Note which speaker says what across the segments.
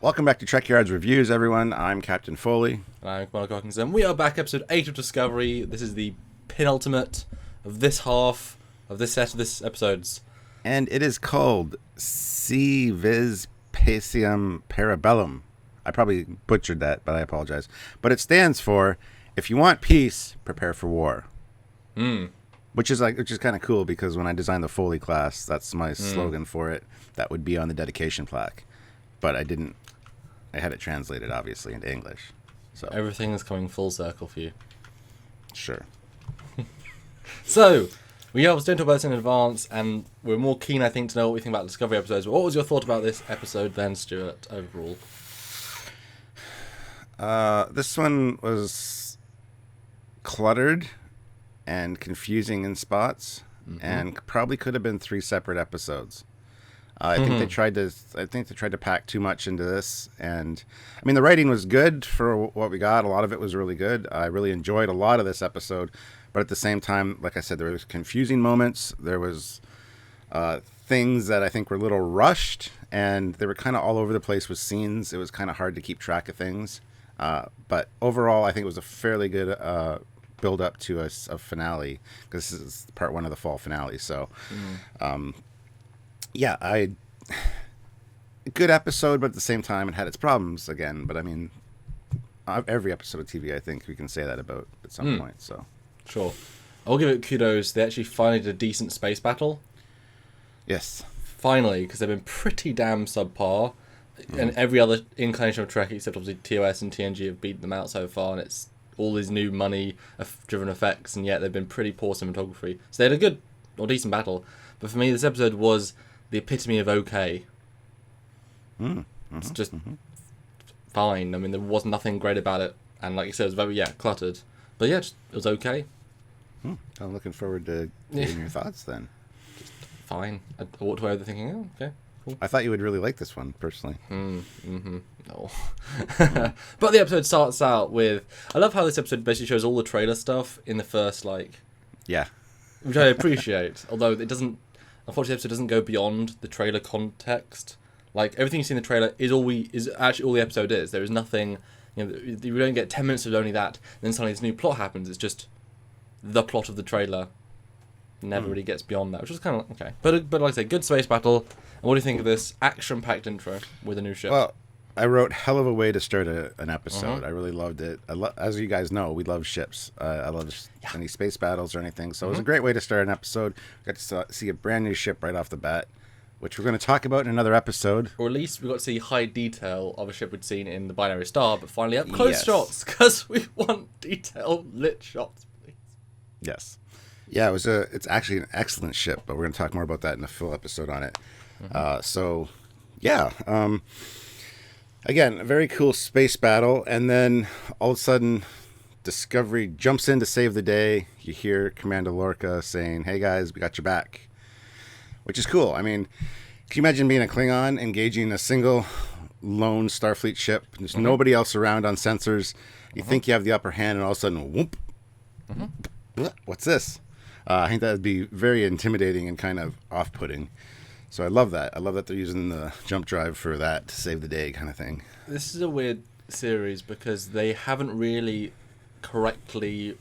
Speaker 1: Welcome back to Trekyards Reviews, everyone. I'm Captain Foley.
Speaker 2: And I'm Commander Cockins, and we are back, episode 8 of Discovery. This is the penultimate of this half of this set of this episodes.
Speaker 1: And it is called Si Vis Pacem Parabellum. I probably butchered that, but I apologize. But it stands for, if you want peace, prepare for war. Which is kind of cool, because when I designed the Foley class, that's my slogan for it. That would be on the dedication plaque. But I didn't. I had it translated, obviously, into English. So
Speaker 2: Everything is coming full circle for you.
Speaker 1: Sure.
Speaker 2: So, we obviously don't talk about this in advance, and we're more keen, I think, to know what we think about Discovery episodes. But what was your thought about this episode then, Stuart, overall?
Speaker 1: This one was cluttered and confusing in spots, and probably could have been 3 separate episodes. I think they tried to pack too much into this, and I mean the writing was good for what we got. A lot of it was really good. I really enjoyed a lot of this episode, but at the same time, like I said, there was confusing moments. There was things that I think were a little rushed, and they were kind of all over the place with scenes. It was kind of hard to keep track of things, but overall, I think it was a fairly good build up to a finale, because this is part 1 of the fall finale. So. Yeah, good episode, but at the same time, it had its problems again. But I mean, every episode of TV, I think we can say that about at some point. So,
Speaker 2: Sure. I'll give it kudos. They actually finally did a decent space battle.
Speaker 1: yes,
Speaker 2: Finally, because they've been pretty damn subpar. And every other incarnation of Trek, except obviously TOS and TNG, have beaten them out so far. And it's all these new money-driven effects, and yet they've been pretty poor cinematography. So they had a good or decent battle. But for me, this episode was the epitome of okay. It's just fine. I mean, there was nothing great about it, and like you said, it was very cluttered. But yeah, it was okay.
Speaker 1: I'm looking forward to hearing your thoughts then.
Speaker 2: Just fine. I walked away thinking, oh, okay, cool.
Speaker 1: I thought you would really like this one personally.
Speaker 2: No. But the episode starts out with, I love how this episode basically shows all the trailer stuff in the first
Speaker 1: Yeah.
Speaker 2: which I appreciate. Although it doesn't. Unfortunately, the episode doesn't go beyond the trailer context. Like, everything you see in the trailer is actually all the episode is. There is nothing, we don't get 10 minutes of only that, and then suddenly this new plot happens. It's just the plot of the trailer. Never really gets beyond that, which is kind of okay. But like I say, good space battle. And what do you think of this action-packed intro with a new ship?
Speaker 1: Well, I wrote hell of a way to start an episode. I really loved it. As you guys know, we love ships. I love any space battles or anything. So it was a great way to start an episode. We got to see a brand new ship right off the bat, which we're going to talk about in another episode.
Speaker 2: Or at least we got to see high detail of a ship we'd seen in the Binary Star, but finally up close shots, because we want detailed lit shots, please.
Speaker 1: Yes. Yeah, it's actually an excellent ship, but we're going to talk more about that in a full episode on it. Again, a very cool space battle, and then all of a sudden, Discovery jumps in to save the day. You hear Commander Lorca saying, "Hey guys, we got your back," which is cool. I mean, can you imagine being a Klingon, engaging a single lone Starfleet ship? There's nobody else around on sensors. You think you have the upper hand, and all of a sudden, whoop! What's this? I think that would be very intimidating and kind of off-putting. So I love that. I love that they're using the jump drive for that to save the day kind of thing.
Speaker 2: This is a weird series because they haven't really correctly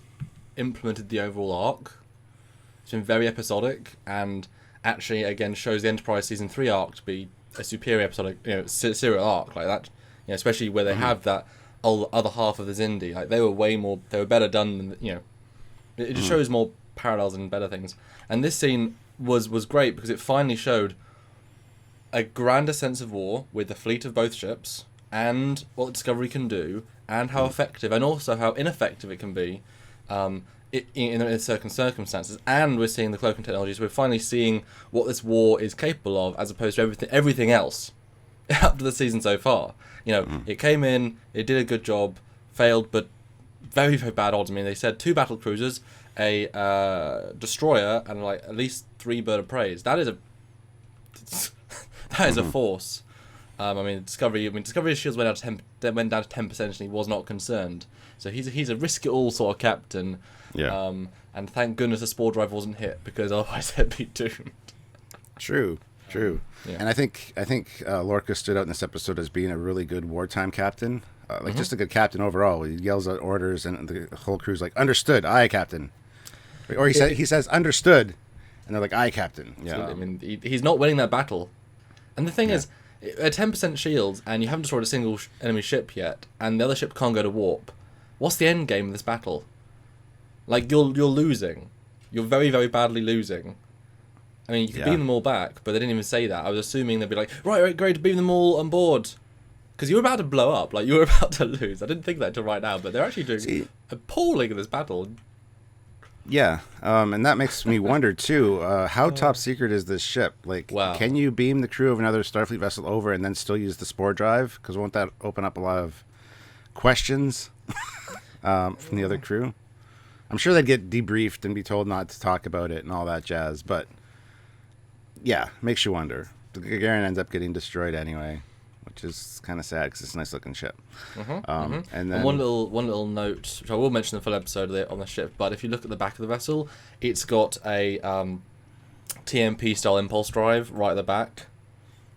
Speaker 2: implemented the overall arc. It's been very episodic, and actually, again, shows the Enterprise Season 3 arc to be a superior episodic, serial arc like that. Especially where they have that other half of the Xindi. Like, they were better done than, it just shows more parallels and better things. And this scene was great because it finally showed a grander sense of war with the fleet of both ships, and what Discovery can do, and how effective and also how ineffective it can be in certain circumstances. And we're seeing the cloaking technologies. We're finally seeing what this war is capable of, as opposed to everything else up to the season so far. It came in, it did a good job, failed, but very, very bad odds. I mean, they said 2 battle cruisers, a destroyer, and at least 3 bird of prey. That is a force. Discovery's shields went down to 10%, and he was not concerned. So he's a risk it all sort of captain.
Speaker 1: Yeah.
Speaker 2: And thank goodness the spore drive wasn't hit, because otherwise they'd be doomed.
Speaker 1: True.
Speaker 2: Yeah.
Speaker 1: And I think Lorca stood out in this episode as being a really good wartime captain. Just a good captain overall. He yells out orders, and the whole crew's like, "Understood, aye, captain." Or he says, "Understood," and they're like, "Aye, captain." Yeah.
Speaker 2: I mean, he's not winning that battle. And the thing is, at 10% shields, and you haven't destroyed a single enemy ship yet, and the other ship can't go to warp, what's the end game of this battle? Like, you're losing. You're very, very badly losing. I mean, you could beam them all back, but they didn't even say that. I was assuming they'd be like, right, great, beam them all on board. Because you were about to blow up, like, you were about to lose. I didn't think that until right now, but they're actually doing appalling in this battle.
Speaker 1: Yeah, and that makes me wonder, too, how top secret is this ship? Like, Can you beam the crew of another Starfleet vessel over and then still use the spore drive? Because won't that open up a lot of questions from the other crew? I'm sure they'd get debriefed and be told not to talk about it and all that jazz, but yeah, makes you wonder. The Gagarin ends up getting destroyed anyway, which is kind of sad because it's a nice looking ship. And then
Speaker 2: one little note, which I will mention in the full episode on the ship, but if you look at the back of the vessel, it's got a TMP style impulse drive right at the back.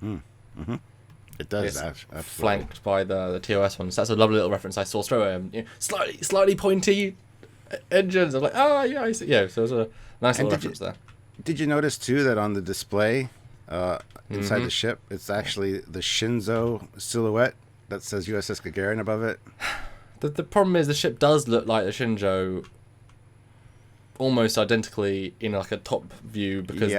Speaker 1: It does.
Speaker 2: It's flanked by the TOS one. So that's a lovely little reference I saw straight away. Slightly pointy engines. I was like, oh yeah, I see. Yeah, so there's a nice little reference there.
Speaker 1: Did you notice too that on the display inside the ship, it's actually the Shinzo silhouette that says USS Gagarin above it?
Speaker 2: The problem is the ship does look like the Shinzo almost identically in like a top view, because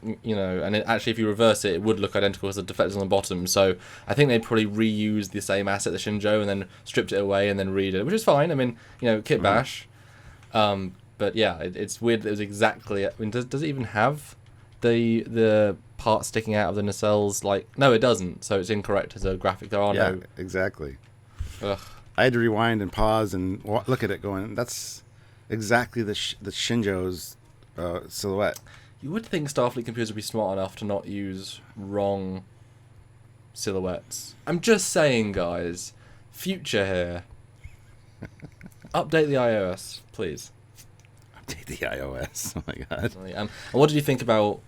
Speaker 2: and actually if you reverse it would look identical because the deflector's on the bottom. So I think they'd probably reuse the same asset, the Shinzo, and then stripped it away and then read it, which is fine. I mean, kit bash. But yeah, it's weird that it was exactly... I mean, does it even have the part sticking out of the nacelles? Like, no, it doesn't, so it's incorrect as a graphic. There are no...
Speaker 1: exactly.
Speaker 2: Ugh.
Speaker 1: I had to rewind and pause and look at it going, that's exactly the Shinjo's silhouette.
Speaker 2: You would think Starfleet computers would be smart enough to not use wrong silhouettes. I'm just saying, guys. Future here. Update the iOS, please.
Speaker 1: Update the iOS. Oh my god.
Speaker 2: And what did you think about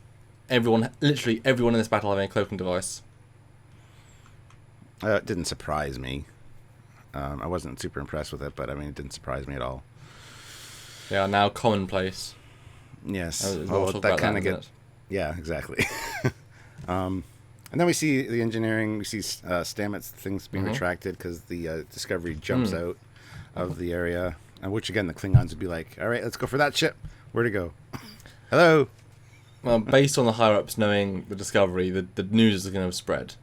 Speaker 2: literally everyone in this battle having a cloaking device?
Speaker 1: It didn't surprise me. I wasn't super impressed with it, but I mean, it didn't surprise me at all.
Speaker 2: They are now commonplace.
Speaker 1: Yes.
Speaker 2: That kind of gets.
Speaker 1: Yeah, exactly. And then we see the engineering. We see Stamets things being retracted because the Discovery jumps out of the area, which again the Klingons would be like, "All right, let's go for that ship. Where to go? Hello."
Speaker 2: Well, based on the higher ups knowing the Discovery, the news is going to spread.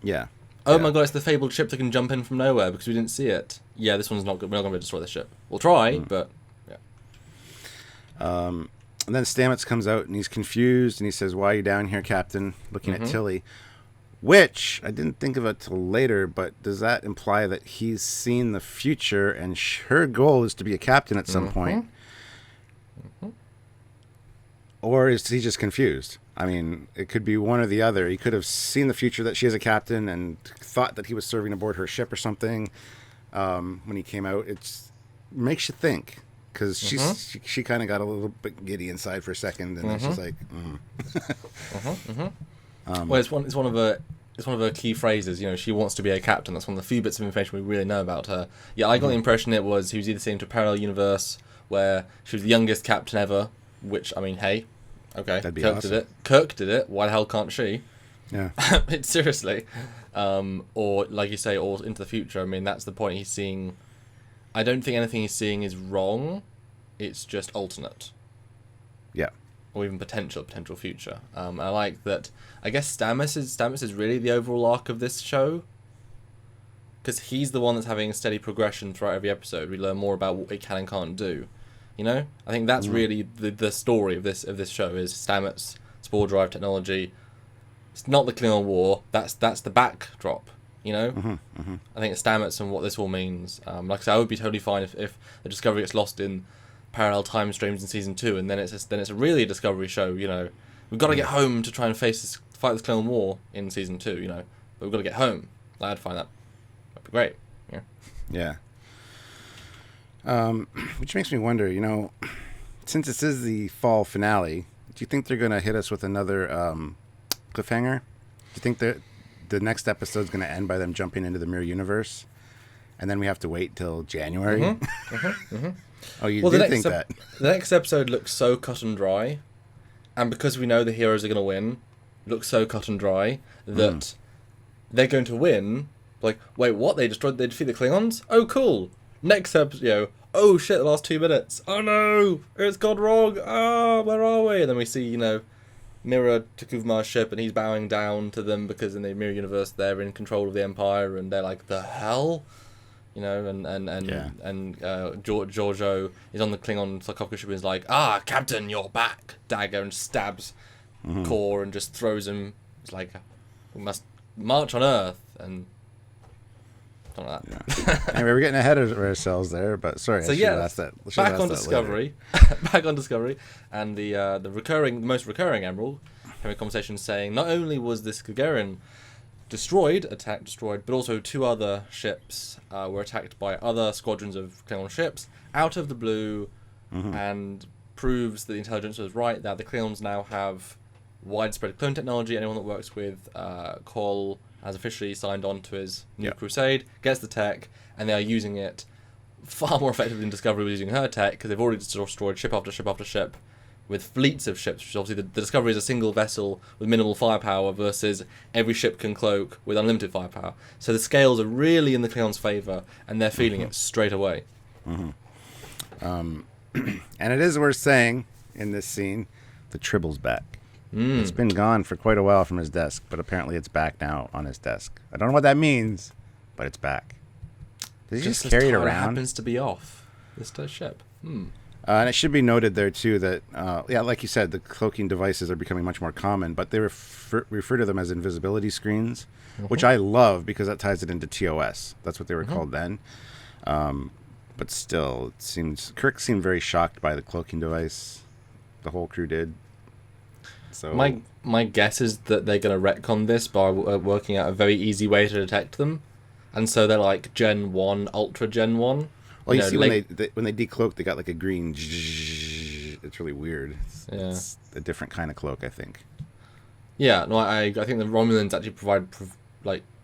Speaker 1: Yeah.
Speaker 2: Oh my god, it's the fabled ship that can jump in from nowhere because we didn't see it. Yeah, this one's not good. We're not going to destroy this ship. We'll try, but.
Speaker 1: And then Stamets comes out and he's confused and he says, "Why are you down here, Captain?" Looking at Tilly, which I didn't think of it till later, but does that imply that he's seen the future and her goal is to be a captain at some point? Or is he just confused? I mean, it could be one or the other. He could have seen the future that she is a captain and thought that he was serving aboard her ship or something when he came out. It makes you think. Because she kind of got a little bit giddy inside for a second, and then she's like,
Speaker 2: Well, it's one of her key phrases. She wants to be a captain. That's one of the few bits of information we really know about her. Yeah, I got the impression he was either seen to a parallel universe where she was the youngest captain ever. Which, I mean, hey, okay,
Speaker 1: that'd be
Speaker 2: Kirk
Speaker 1: awesome.
Speaker 2: did it. Kirk did it. Why the hell can't she?
Speaker 1: Yeah.
Speaker 2: Seriously, or like you say, or into the future. I mean, that's the point he's seeing. I don't think anything he's seeing is wrong. It's just alternate.
Speaker 1: Yeah.
Speaker 2: Or even potential future. I like that. I guess Stamets is really the overall arc of this show. Because he's the one that's having a steady progression throughout every episode. We learn more about what he can and can't do. I think that's really the story of this show is Stamets, spore drive technology. It's not the Klingon War. That's the backdrop. I think it's Stamets and what this all means. Like I said, I would be totally fine if the Discovery gets lost in parallel time streams in season 2, and then it's a really Discovery show. We've got to get home to try and face fight this Klingon war in season 2, but we've got to get home. I'd find that'd be great.
Speaker 1: Yeah. Which makes me wonder, since this is the fall finale, do you think they're going to hit us with another cliffhanger? Do you think that the next episode is going to end by them jumping into the mirror universe, and then we have to wait till January? Oh, you do think that?
Speaker 2: The next episode looks so cut and dry, and because we know the heroes are going to win, it looks so cut and dry that they're going to win. Like, wait, what? They defeat the Klingons? Oh, cool. Next episode, oh shit, the last 2 minutes. Oh no, it's gone wrong. Ah, where are we? And then we see, Mirror Takuvma's ship, and he's bowing down to them because in the Mirror universe they're in control of the Empire, and they're like, the hell? And Giorgio is on the Klingon sarcophagus ship and is like, Captain, you're back. Dagger, and stabs Kor and just throws him. It's like, we must march on Earth, and like that.
Speaker 1: Yeah. Anyway, we're getting ahead of ourselves there, but sorry.
Speaker 2: So back on Discovery, and the most recurring Emerald having a conversation saying not only was this Gagarin destroyed, but also 2 other ships were attacked by other squadrons of Klingon ships out of the blue, and proves that the intelligence was right, that the Klingons now have widespread clone technology. Anyone that works with Kol has officially signed on to his new crusade, gets the tech, and they are using it far more effectively than Discovery was using her tech, because they've already destroyed ship after ship after ship with fleets of ships, which obviously the Discovery is a single vessel with minimal firepower versus every ship can cloak with unlimited firepower. So the scales are really in the Klingons' favour, and they're feeling it straight away.
Speaker 1: And it is worth saying in this scene, the Tribble's back. It's been gone for quite a while from his desk, but apparently it's back now on his desk. I don't know what that means, but it's back. Did he just carry it around?
Speaker 2: Happens to be off this ship.
Speaker 1: And it should be noted there too that, like you said, the cloaking devices are becoming much more common, but they refer to them as invisibility screens, which I love because that ties it into TOS. That's what they were called then. But still, Kirk seemed very shocked by the cloaking device. The whole crew did. So
Speaker 2: my guess is that they're going to retcon this by working out a very easy way to detect them, and so they're like Gen 1, Ultra Gen 1.
Speaker 1: Well, you see when they decloak, they got like a green. It's really weird. It's a different kind of cloak, I think.
Speaker 2: Yeah, no, I think the Romulans actually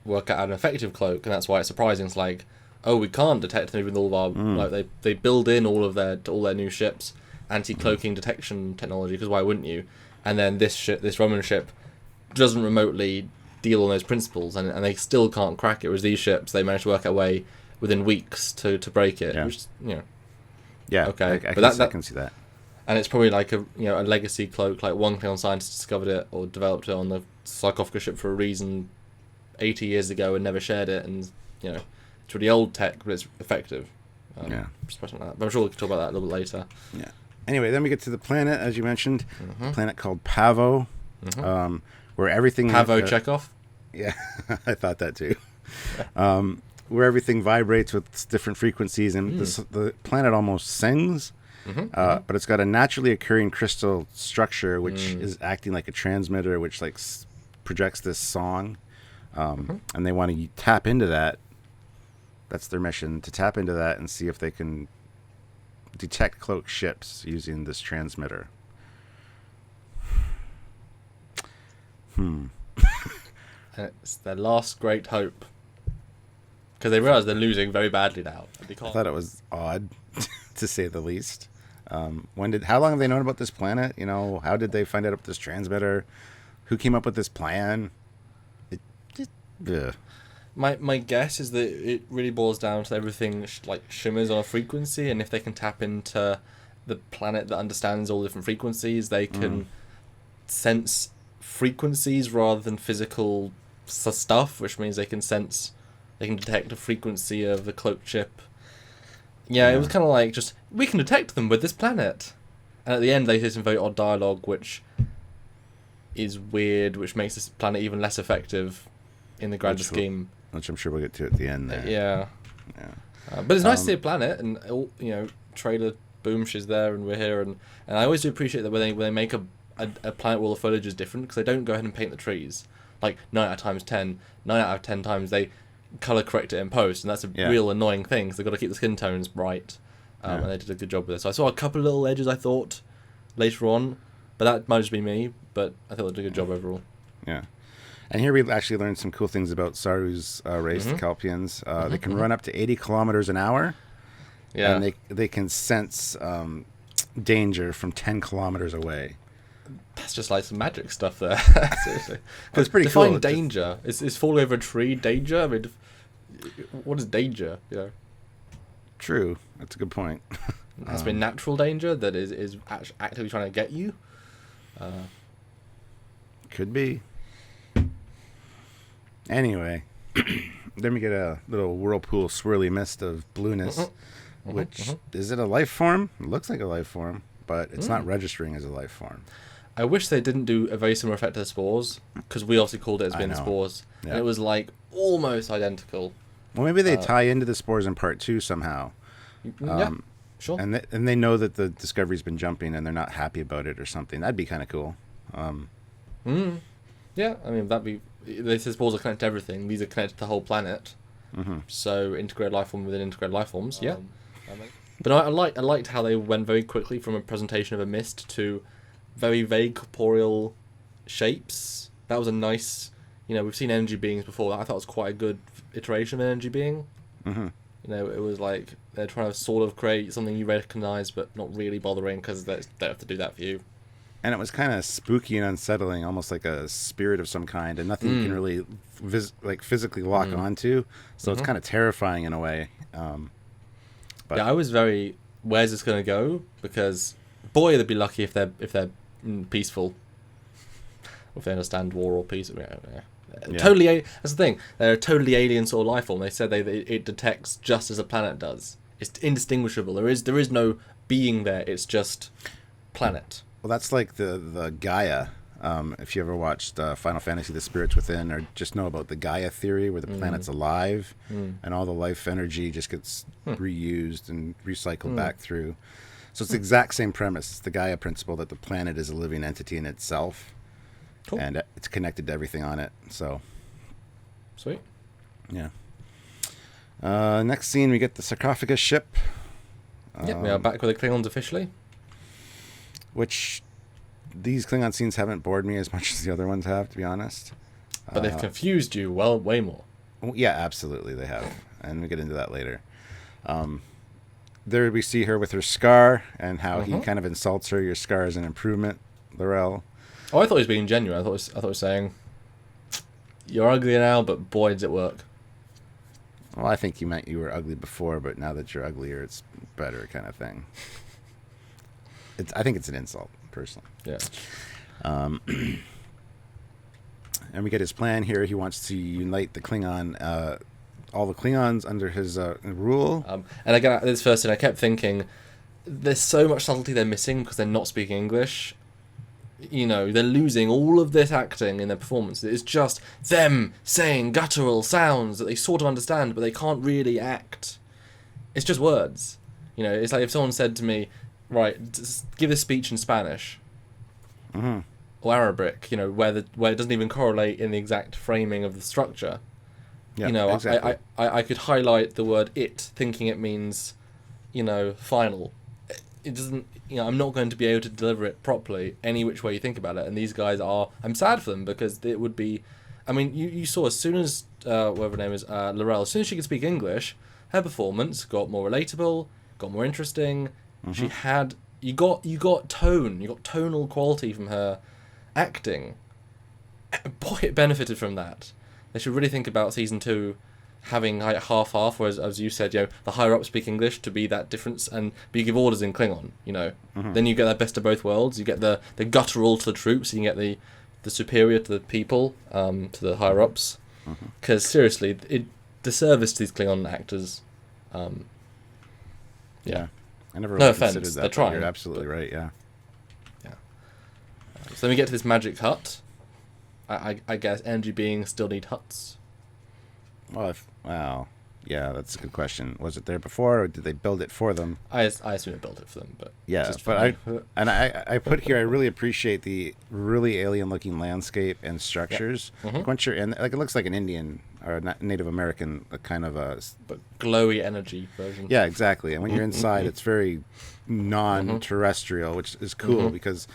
Speaker 2: work out an effective cloak, and that's why it's surprising. It's like, oh, we can't detect them with all of our they build in all their new ships anti-cloaking detection technology, because why wouldn't you? And then this Romulan ship doesn't remotely deal on those principles, and they still can't crack it. Whereas these ships, they manage to work their way within weeks to break it.
Speaker 1: Yeah.
Speaker 2: Which,
Speaker 1: yeah,
Speaker 2: okay,
Speaker 1: I can see that.
Speaker 2: And it's probably like a legacy cloak. Like one Klingon scientist discovered it or developed it on the sarcophagus ship for a reason 80 years ago and never shared it. And it's really old tech, but it's effective. Just like that. But I'm sure we can talk about that a little bit later.
Speaker 1: Yeah. Anyway, then we get to the planet, as you mentioned, a planet called Pavo, where everything...
Speaker 2: Chekhov?
Speaker 1: Yeah, I thought that too. Where everything vibrates with different frequencies, and the planet almost sings, but it's got a naturally occurring crystal structure, which is acting like a transmitter, which projects this song, and they want to tap into that. That's their mission, to tap into that and see if they can detect cloaked ships using this transmitter.
Speaker 2: And it's their last great hope, because they realize they're losing very badly now.
Speaker 1: I thought it was odd, to say the least. How long have they known about this planet? How did they find out about this transmitter? Who came up with this plan?
Speaker 2: My guess is that it really boils down to everything shimmers on a frequency, and if they can tap into the planet that understands all different frequencies, they can sense frequencies rather than physical stuff, which means they can detect the frequency of the cloaked ship. Yeah, it was kind of like just, we can detect them with this planet. And at the end they say some very odd dialogue, which is weird, which makes this planet even less effective in the grander scheme.
Speaker 1: Which I'm sure we'll get to at the end there.
Speaker 2: Yeah. But it's nice to see a planet, and Trailer, boom, she's there, and we're here, and I always do appreciate that when they make a a planet where all the foliage is different, because they don't go ahead and paint the trees. Like 9 out of times 10, 9 out of 10 times they color correct it in post, and that's a real annoying thing, because they've got to keep the skin tones bright. And they did a good job with it. So I saw a couple of little edges, I thought, later on, but that might just be me, but I thought they did a good job overall.
Speaker 1: Yeah. And here we actually learned some cool things about Saru's race, the Kelpians. They can run up to 80 kilometers an hour. Yeah. And they can sense danger from 10 kilometers away.
Speaker 2: That's just like some magic stuff there. Seriously.
Speaker 1: That's pretty cool.
Speaker 2: Define danger. Is falling over a tree danger? I mean, what is danger? You know?
Speaker 1: True. That's a good point.
Speaker 2: It has been natural danger that is actively trying to get you.
Speaker 1: Could be. Anyway, then we get a little whirlpool swirly mist of blueness, which is it a life form? It looks like a life form, but it's not registering as a life form.
Speaker 2: I wish they didn't do a very similar effect to the spores, because we obviously called it as being spores, and it was like almost identical.
Speaker 1: Well, maybe they tie into the spores in part 2 somehow.
Speaker 2: Yeah, sure.
Speaker 1: And they know that the Discovery's been jumping, and they're not happy about it or something. That'd be kind of cool.
Speaker 2: Yeah, I mean, that'd be... They say spores are connected to everything. These are connected to the whole planet. So integrated life form within integrated life forms, yeah. But I liked how they went very quickly from a presentation of a mist to very vague corporeal shapes. That was a nice... You know, we've seen energy beings before. I thought it was quite a good iteration of an energy being. You know, it was like they're trying to sort of create something you recognise, but not really bothering, because they don't have to do that for you.
Speaker 1: And it was kind of spooky and unsettling, almost like a spirit of some kind, and nothing you can really physically lock onto. So it's kind of terrifying in a way. But
Speaker 2: yeah, I was very, where's this going to go? Because boy, they'd be lucky if they're peaceful, or if they understand war or peace. Totally, that's the thing. They're a totally alien sort of life form. They said it detects just as a planet does. It's indistinguishable. There is no being there. It's just planet.
Speaker 1: Well, that's like the Gaia. If you ever watched Final Fantasy: The Spirits Within, or just know about the Gaia theory, where the planet's alive and all the life energy just gets reused and recycled back through. So it's the exact same premise. It's the Gaia principle that the planet is a living entity in itself, and it's connected to everything on it. So,
Speaker 2: sweet.
Speaker 1: Yeah. Next scene, we get the sarcophagus ship.
Speaker 2: We are back with the Klingons officially.
Speaker 1: Which these Klingon scenes haven't bored me as much as the other ones have, to be honest.
Speaker 2: But they've confused you, well, way more.
Speaker 1: Yeah, absolutely, they have. And we'll get into that later. There we see her with her scar, and how he kind of insults her. Your scar is an improvement, Laurel.
Speaker 2: Oh, I thought he was being genuine. I thought he was saying, you're ugly now, but boy, does it work.
Speaker 1: Well, I think he meant you were ugly before, but now that you're uglier, it's better, kind of thing. I think it's an insult, personally.
Speaker 2: Yeah.
Speaker 1: And we get his plan here. He wants to unite the Klingon, all the Klingons under his rule.
Speaker 2: And again, this first thing, I kept thinking, there's so much subtlety they're missing because they're not speaking English. You know, they're losing all of this acting in their performance. It's just them saying guttural sounds that they sort of understand, but they can't really act. It's just words. You know, it's like if someone said to me, right, give a speech in Spanish or Arabic, you know, where it doesn't even correlate in the exact framing of the structure.
Speaker 1: Yeah,
Speaker 2: you know,
Speaker 1: exactly.
Speaker 2: I could highlight the word "it," thinking it means, you know, final. It doesn't. You know, I'm not going to be able to deliver it properly any which way you think about it. And these guys are. I'm sad for them because it would be. I mean, you saw as soon as whatever her name is, Laurel, as soon as she could speak English, her performance got more relatable, got more interesting. She had you got tone, you got tonal quality from her acting. Boy, it benefited from that. They should really think about season 2 having like half, whereas as you said, you know, the higher up speak English to be that difference, but you give orders in Klingon, you know. Then you get that best of both worlds. You get the guttural to the troops, you can get the superior to the people, to the higher ups. Because seriously, the service to these Klingon actors,
Speaker 1: yeah. I never
Speaker 2: no
Speaker 1: really
Speaker 2: offense,
Speaker 1: considered that.
Speaker 2: they're trying.
Speaker 1: You're absolutely right. Yeah.
Speaker 2: So then we get to this magic hut. I guess energy beings still need huts.
Speaker 1: Well, Yeah, that's a good question. Was it there before, or did they build it for them?
Speaker 2: I assume it built it for them, but
Speaker 1: Yeah, but I put here, I really appreciate the really alien-looking landscape and structures.
Speaker 2: Yep.
Speaker 1: Like once you're in, like it looks like an Indian or a Native American kind of a.
Speaker 2: But glowy energy version.
Speaker 1: Yeah, exactly. And when you're inside, it's very non-terrestrial, which is cool because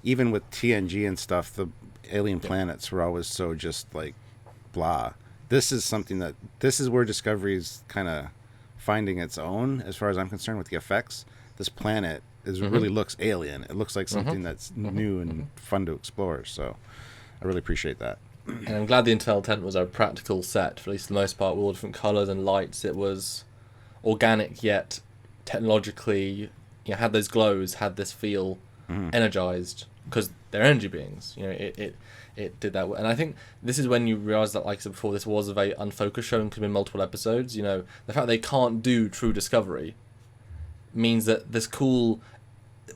Speaker 1: even with TNG and stuff, the alien planets were always so just like blah. This is where Discovery's kind of finding its own, as far as I'm concerned, with the effects. This planet really looks alien. It looks like something that's new and fun to explore. So I really appreciate that.
Speaker 2: And I'm glad the internal tent was a practical set, for at least the most part, with all different colours and lights. It was organic, yet technologically, had those glows, had this feel energized, because they're energy beings. It did that, and I think this is when you realise that, like I said before, this was a very unfocused show and could have been multiple episodes. The fact they can't do true Discovery means that this cool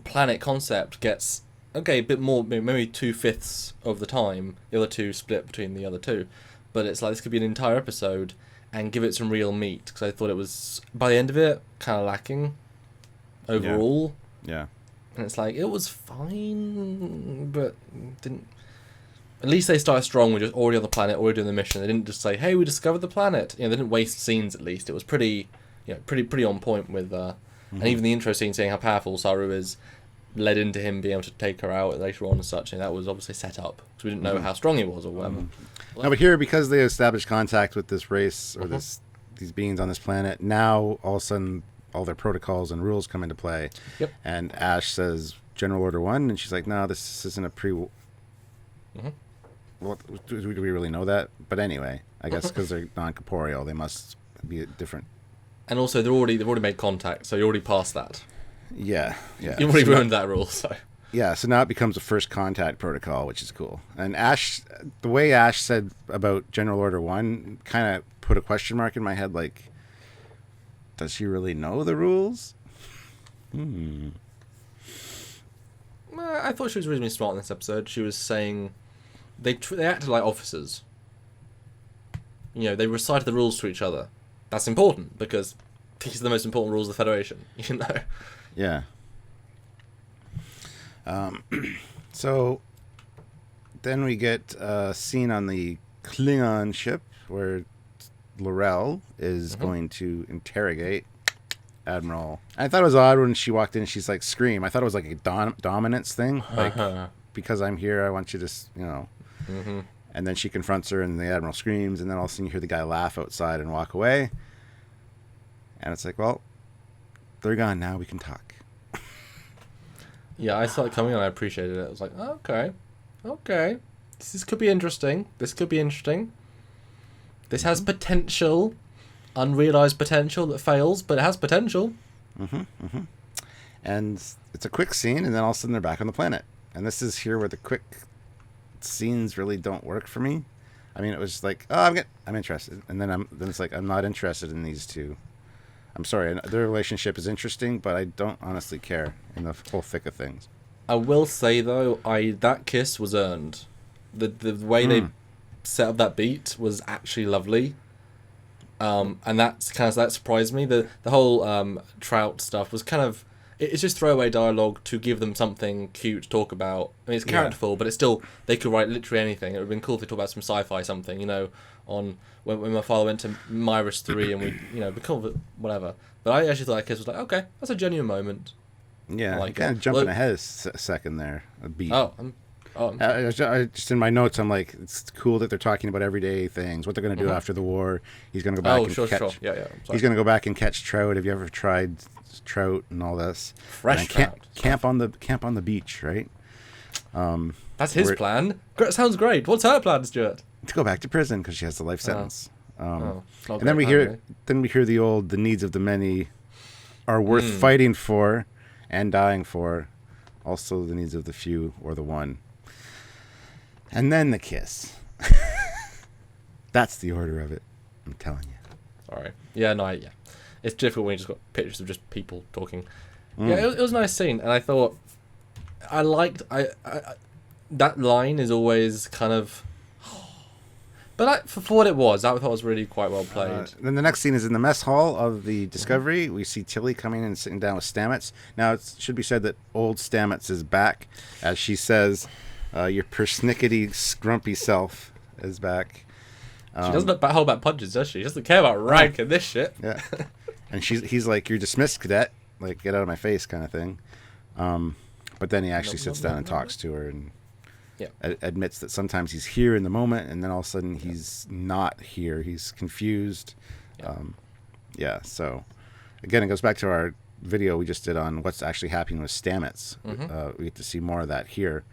Speaker 2: planet concept gets a bit more, maybe 2/5 of the time. The other two split between the other two, but it's like this could be an entire episode and give it some real meat, because I thought it was, by the end of it, kind of lacking overall.
Speaker 1: Yeah.
Speaker 2: And it's like, it was fine, but didn't. At least they started strong. We're just already on the planet, already doing the mission. They didn't just say, "Hey, we discovered the planet." They didn't waste scenes. At least it was pretty on point with. And even the intro scene, saying how powerful Saru is, led into him being able to take her out later on and such. And that was obviously set up, because we didn't know how strong he was or whatever.
Speaker 1: No, but here, because they established contact with this race or these beings on this planet, now all of a sudden all their protocols and rules come into play.
Speaker 2: Yep.
Speaker 1: And Ash says General Order 1, and she's like, "No, this isn't a pre." What, do we really know that? But anyway, I guess because they're non-corporeal, they must be different.
Speaker 2: And also, they've already made contact, so you're already past that.
Speaker 1: Yeah.
Speaker 2: You've already ruined that rule, so.
Speaker 1: Yeah, so now it becomes a first contact protocol, which is cool. And Ash, the way Ash said about General Order 1 kind of put a question mark in my head, like, does she really know the rules?
Speaker 2: I thought she was reasonably smart in this episode. She was saying they acted like officers. They recited the rules to each other. That's important, because these are the most important rules of the Federation.
Speaker 1: Yeah. So then we get a scene on the Klingon ship where Laurel is going to interrogate Admiral. I thought it was odd when she walked in and she's like, "Scream." I thought it was like a dominance thing. Like, because I'm here, I want you to, And then she confronts her and the Admiral screams, and then all of a sudden you hear the guy laugh outside and walk away. And it's like, well, they're gone now. We can talk.
Speaker 2: Yeah, I saw it coming and I appreciated it. I was like, okay. This could be interesting. This has potential. Unrealized potential that fails, but it has potential.
Speaker 1: And it's a quick scene, and then all of a sudden they're back on the planet. And this is here where the quick scenes really don't work for me. I mean, it was just like, oh, I'm interested, and then it's like, I'm not interested in these two. I'm sorry, their relationship is interesting, but I don't honestly care in the whole thick of things.
Speaker 2: I will say though, that kiss was earned. The way they set up that beat was actually lovely. And that surprised me. The whole Trout stuff was kind of, it's just throwaway dialogue to give them something cute to talk about. I mean, it's characterful, but it's still, they could write literally anything. It would have been cool if they talked about some sci-fi something, on when my father went to Myris 3 and we, be cool with whatever. But I actually thought that kiss was like, okay, that's a genuine moment.
Speaker 1: Yeah, like kind of jumping ahead a second there, a beat. I just in my notes, I'm like, it's cool that they're talking about everyday things, what they're going to do after the war. He's going to go back and catch.
Speaker 2: Yeah.
Speaker 1: He's going to go back and catch trout. Have you ever tried trout and all this?
Speaker 2: Fresh trout.
Speaker 1: Camp on the beach, right?
Speaker 2: That's his plan. Sounds great. What's her plan, Stuart?
Speaker 1: To go back to prison because she has the life sentence. And
Speaker 2: then
Speaker 1: then we hear the needs of the many are worth fighting for and dying for. Also, the needs of the few or the one. And then the kiss. That's the order of it. I'm telling you.
Speaker 2: All right. Yeah. It's difficult when you just got pictures of just people talking. Yeah, it was a nice scene, and I thought I liked that line is always kind of But for what it was, I thought it was really quite well played.
Speaker 1: Then the next scene is in the mess hall of the Discovery. We see Tilly coming in and sitting down with Stamets. Now, it should be said that old Stamets is back. As she says, your persnickety, scrumpy self is back.
Speaker 2: She doesn't hold back punches, does she? She doesn't care about rank and this shit.
Speaker 1: Yeah. And he's like, you're dismissed, cadet. Like, get out of my face kind of thing. But then he actually sits down and talks to her and admits that sometimes he's here in the moment, and then all of a sudden he's not here. He's confused. So again, it goes back to our video we just did on what's actually happening with Stamets. We get to see more of that here.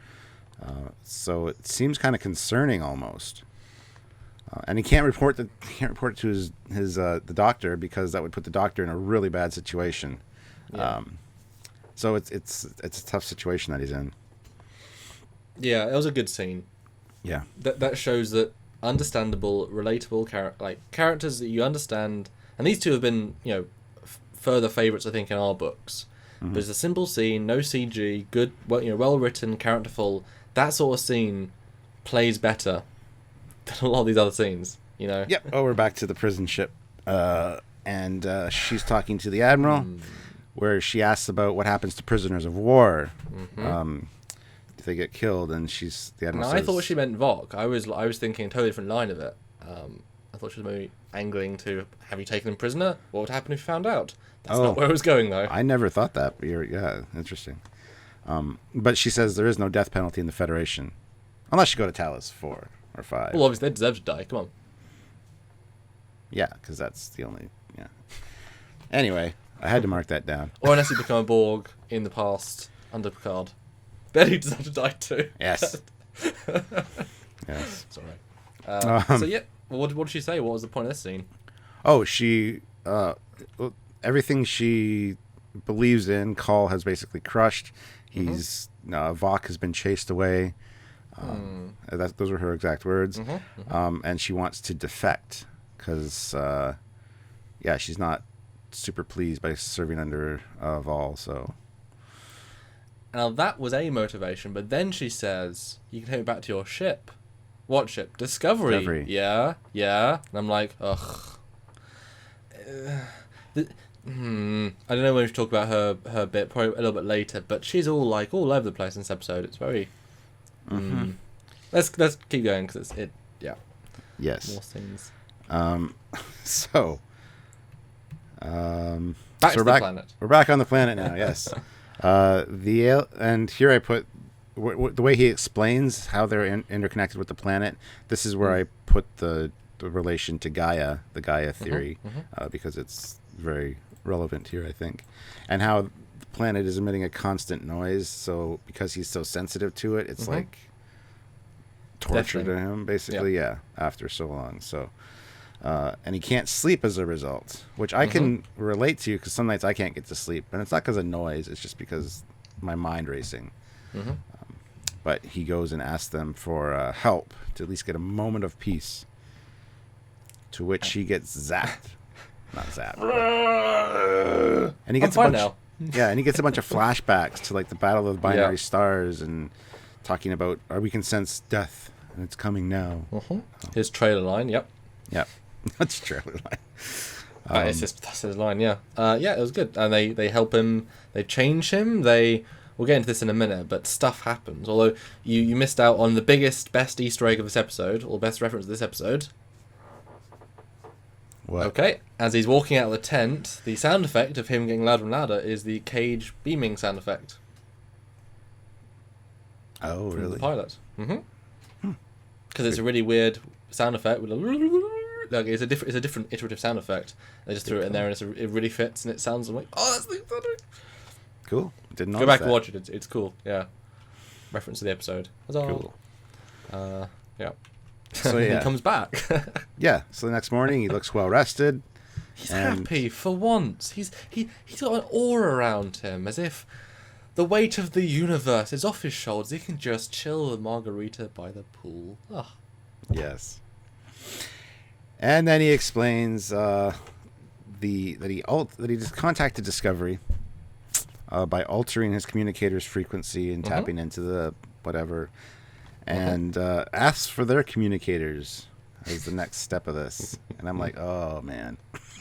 Speaker 1: So it seems kind of concerning almost. And he can't report it to his the doctor, because that would put the doctor in a really bad situation. So it's a tough situation that he's in.
Speaker 2: Yeah, it was a good scene.
Speaker 1: Yeah.
Speaker 2: That shows that understandable, relatable characters that you understand, and these two have been, further favourites, I think, in our books. Mm-hmm. There's a simple scene, no CG, good, well written, characterful. That sort of scene plays better than a lot of these other scenes.
Speaker 1: Yep. Oh, we're back to the prison ship, and she's talking to the admiral, where she asks about what happens to prisoners of war. Mm-hmm. If they get killed, and the admiral says,
Speaker 2: I thought she meant Vok. I was thinking a totally different line of it. I thought she was maybe angling to, have you taken him prisoner? What would happen if you found out? That's not where I was going, though.
Speaker 1: I never thought that. But interesting. But she says there is no death penalty in the Federation, unless you go to Talos 4 or 5.
Speaker 2: Well, obviously they deserve to die. Come on.
Speaker 1: Yeah, because that's the only. Yeah. Anyway, I had to mark that down.
Speaker 2: Or unless you become a Borg in the past under Picard. Then he deserves to die too.
Speaker 1: Yes. Yes.
Speaker 2: Sorry. So yeah, what did she say? What was the point of this scene?
Speaker 1: Oh, she everything she believes in, Call has basically crushed. He's Vok has been chased away. Those were her exact words. And she wants to defect because she's not super pleased by serving under Vol. So.
Speaker 2: Now, that was a motivation, but then she says, you can take me back to your ship. What ship? Discovery. Yeah. And I'm like, ugh. I don't know when we talk about her bit, probably a little bit later, but she's all over the place in this episode. It's very... Let's keep going, because
Speaker 1: Yes.
Speaker 2: More things.
Speaker 1: Back
Speaker 2: to the planet.
Speaker 1: We're back on the planet now, yes. And here I put the way he explains how they're interconnected with the planet. This is where I put the relation to Gaia, the Gaia theory, because it's very relevant here, I think, and how the planet is emitting a constant noise. So because he's so sensitive to it, it's like torture to him, basically. Yeah, after so long. So. And he can't sleep as a result, which I can relate to, because some nights I can't get to sleep, and it's not because of noise, it's just because my mind racing. But he goes and asks them for help to at least get a moment of peace, to which he gets zapped. Not zapped. And he gets
Speaker 2: I'm fine now.
Speaker 1: And he gets a bunch of flashbacks to the Battle of the Binary Stars, and talking about, we can sense death and it's coming now.
Speaker 2: His trailer line. Yep.
Speaker 1: That's true.
Speaker 2: That's his line, yeah. It was good. And they help him, they change him, we'll get into this in a minute, but stuff happens. Although you missed out on the best Easter egg of this episode, or best reference of this episode.
Speaker 1: What?
Speaker 2: Okay, as he's walking out of the tent, the sound effect of him getting louder and louder is the cage beaming sound effect.
Speaker 1: Oh,
Speaker 2: from
Speaker 1: really?
Speaker 2: the pilot. Because it's a really weird sound effect with it's a different iterative sound effect. They just threw it in there, and it really fits, and it sounds like, that's the thunder.
Speaker 1: Cool. Didn't know.
Speaker 2: Go back and watch it. It's cool. Yeah. Reference to the episode. Huzzah.
Speaker 1: Cool.
Speaker 2: Yeah.
Speaker 1: So yeah,
Speaker 2: he comes back.
Speaker 1: Yeah. So the next morning, he looks well rested.
Speaker 2: He's happy for once. He's got an aura around him, as if the weight of the universe is off his shoulders. He can just chill with margarita by the pool. Oh.
Speaker 1: Yes. And then he explains that he just contacted Discovery by altering his communicator's frequency and tapping into the whatever, and asks for their communicators. as the next step of this. And I'm like, oh, man.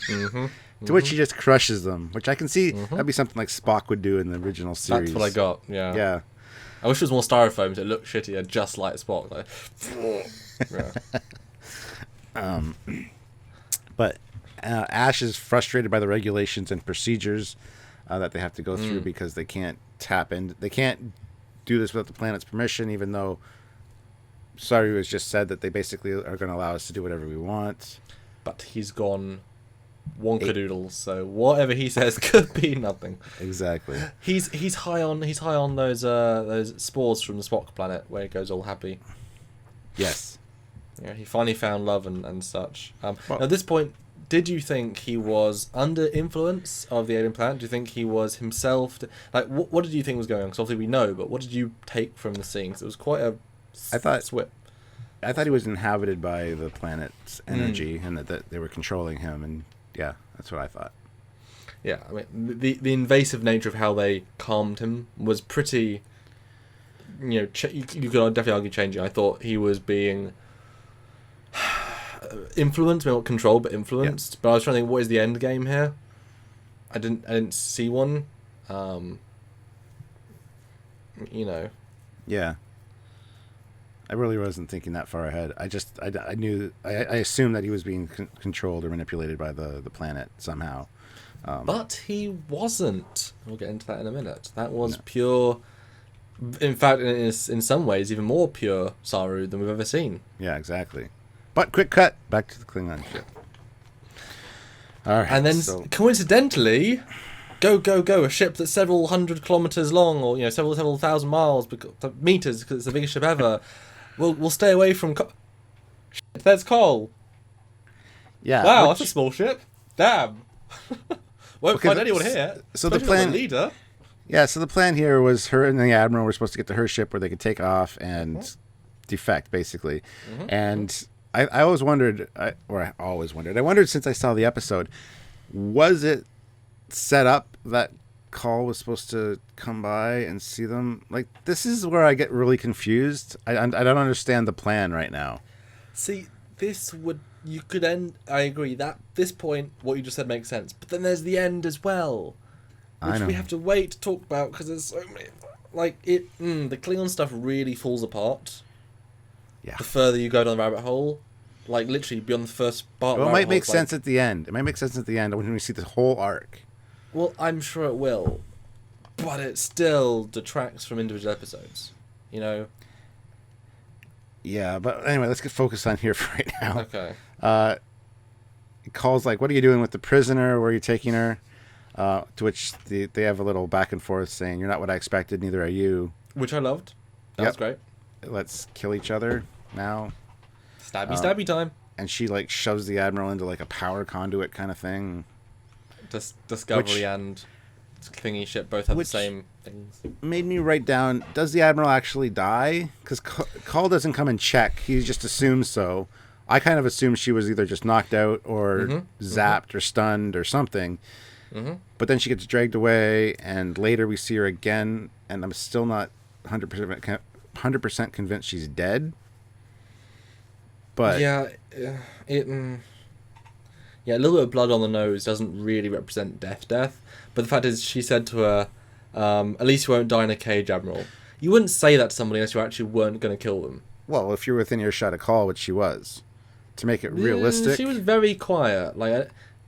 Speaker 2: Mm-hmm.
Speaker 1: To which he just crushes them, which I can see that'd be something like Spock would do in the original series.
Speaker 2: That's what I got, yeah.
Speaker 1: Yeah.
Speaker 2: I wish it was more styrofoam so it looked shittier, just like Spock. Like, yeah.
Speaker 1: But Ash is frustrated by the regulations and procedures that they have to go through because they can't they can't do this without the planet's permission, even though Saru has just said that they basically are going to allow us to do whatever we want.
Speaker 2: But he's gone wonkadoodle, so whatever he says could be nothing.
Speaker 1: Exactly.
Speaker 2: He's high on those spores from the Spock planet where he goes all happy.
Speaker 1: Yes.
Speaker 2: Yeah, he finally found love and such.
Speaker 1: Well,
Speaker 2: at this point, did you think he was under influence of the alien planet? Do you think he was himself? What did you think was going on? Because obviously we know, but what did you take from the scene? 'Cause it was quite a swip.
Speaker 1: I thought he was inhabited by the planet's energy and that they were controlling him, and yeah, that's what I thought.
Speaker 2: Yeah, I mean, the invasive nature of how they calmed him was pretty, you could definitely argue changing. I thought he was being influenced, maybe not controlled, but influenced. Yeah. But I was trying to think, what is the end game here? I didn't see one.
Speaker 1: Yeah. I really wasn't thinking that far ahead. I assumed that he was being controlled or manipulated by the planet somehow.
Speaker 2: But he wasn't. We'll get into that in a minute. That was pure. In fact, in some ways, even more pure Saru than we've ever seen.
Speaker 1: Yeah, exactly. But quick cut back to the Klingon ship. All right,
Speaker 2: and then coincidentally, go! A ship that's several hundred kilometers long, or several thousand meters, because it's the biggest ship ever. We'll stay away from. Shit, there's Cole.
Speaker 1: Yeah.
Speaker 2: Wow, that's a small ship. Damn. Won't find anyone here.
Speaker 1: So the plan.
Speaker 2: Leader.
Speaker 1: Yeah. So the plan here was her and the admiral were supposed to get to her ship where they could take off and defect, basically. And I always wondered. I wondered since I saw the episode, was it set up that Call was supposed to come by and see them? Like, this is where I get really confused. I don't understand the plan right now.
Speaker 2: See, you could end. I agree that this point, what you just said makes sense. But then there's the end as well, which we have to wait to talk about because there's so many. The Klingon stuff really falls apart.
Speaker 1: Yeah.
Speaker 2: The further you go down the rabbit hole, like literally beyond the first part.
Speaker 1: Well, it might make sense at the end. It might make sense at the end when we see the whole arc.
Speaker 2: Well, I'm sure it will, but it still detracts from individual episodes,
Speaker 1: Yeah, but anyway, let's get focused on here for right now.
Speaker 2: Okay.
Speaker 1: Call's like, what are you doing with the prisoner? Where are you taking her? To which they have a little back and forth saying, you're not what I expected, neither are you.
Speaker 2: Which I loved. That was great.
Speaker 1: Let's kill each other now.
Speaker 2: Stabby time.
Speaker 1: And she shoves the admiral into a power conduit kind of thing.
Speaker 2: Discovery and thingy ship both have the same things.
Speaker 1: Made me write down, does the admiral actually die? Because Call doesn't come and check. He just assumes so. I kind of assumed she was either just knocked out or zapped or stunned or something. But then she gets dragged away, and later we see her again, and I'm still not 100% convinced she's dead. But
Speaker 2: yeah, a little bit of blood on the nose doesn't really represent death. But the fact is, she said to her, at least you won't die in a cage, Admiral. You wouldn't say that to somebody unless you actually weren't going to kill them.
Speaker 1: Well, if you're within earshot of Call, which she was, to make it realistic.
Speaker 2: She was very quiet.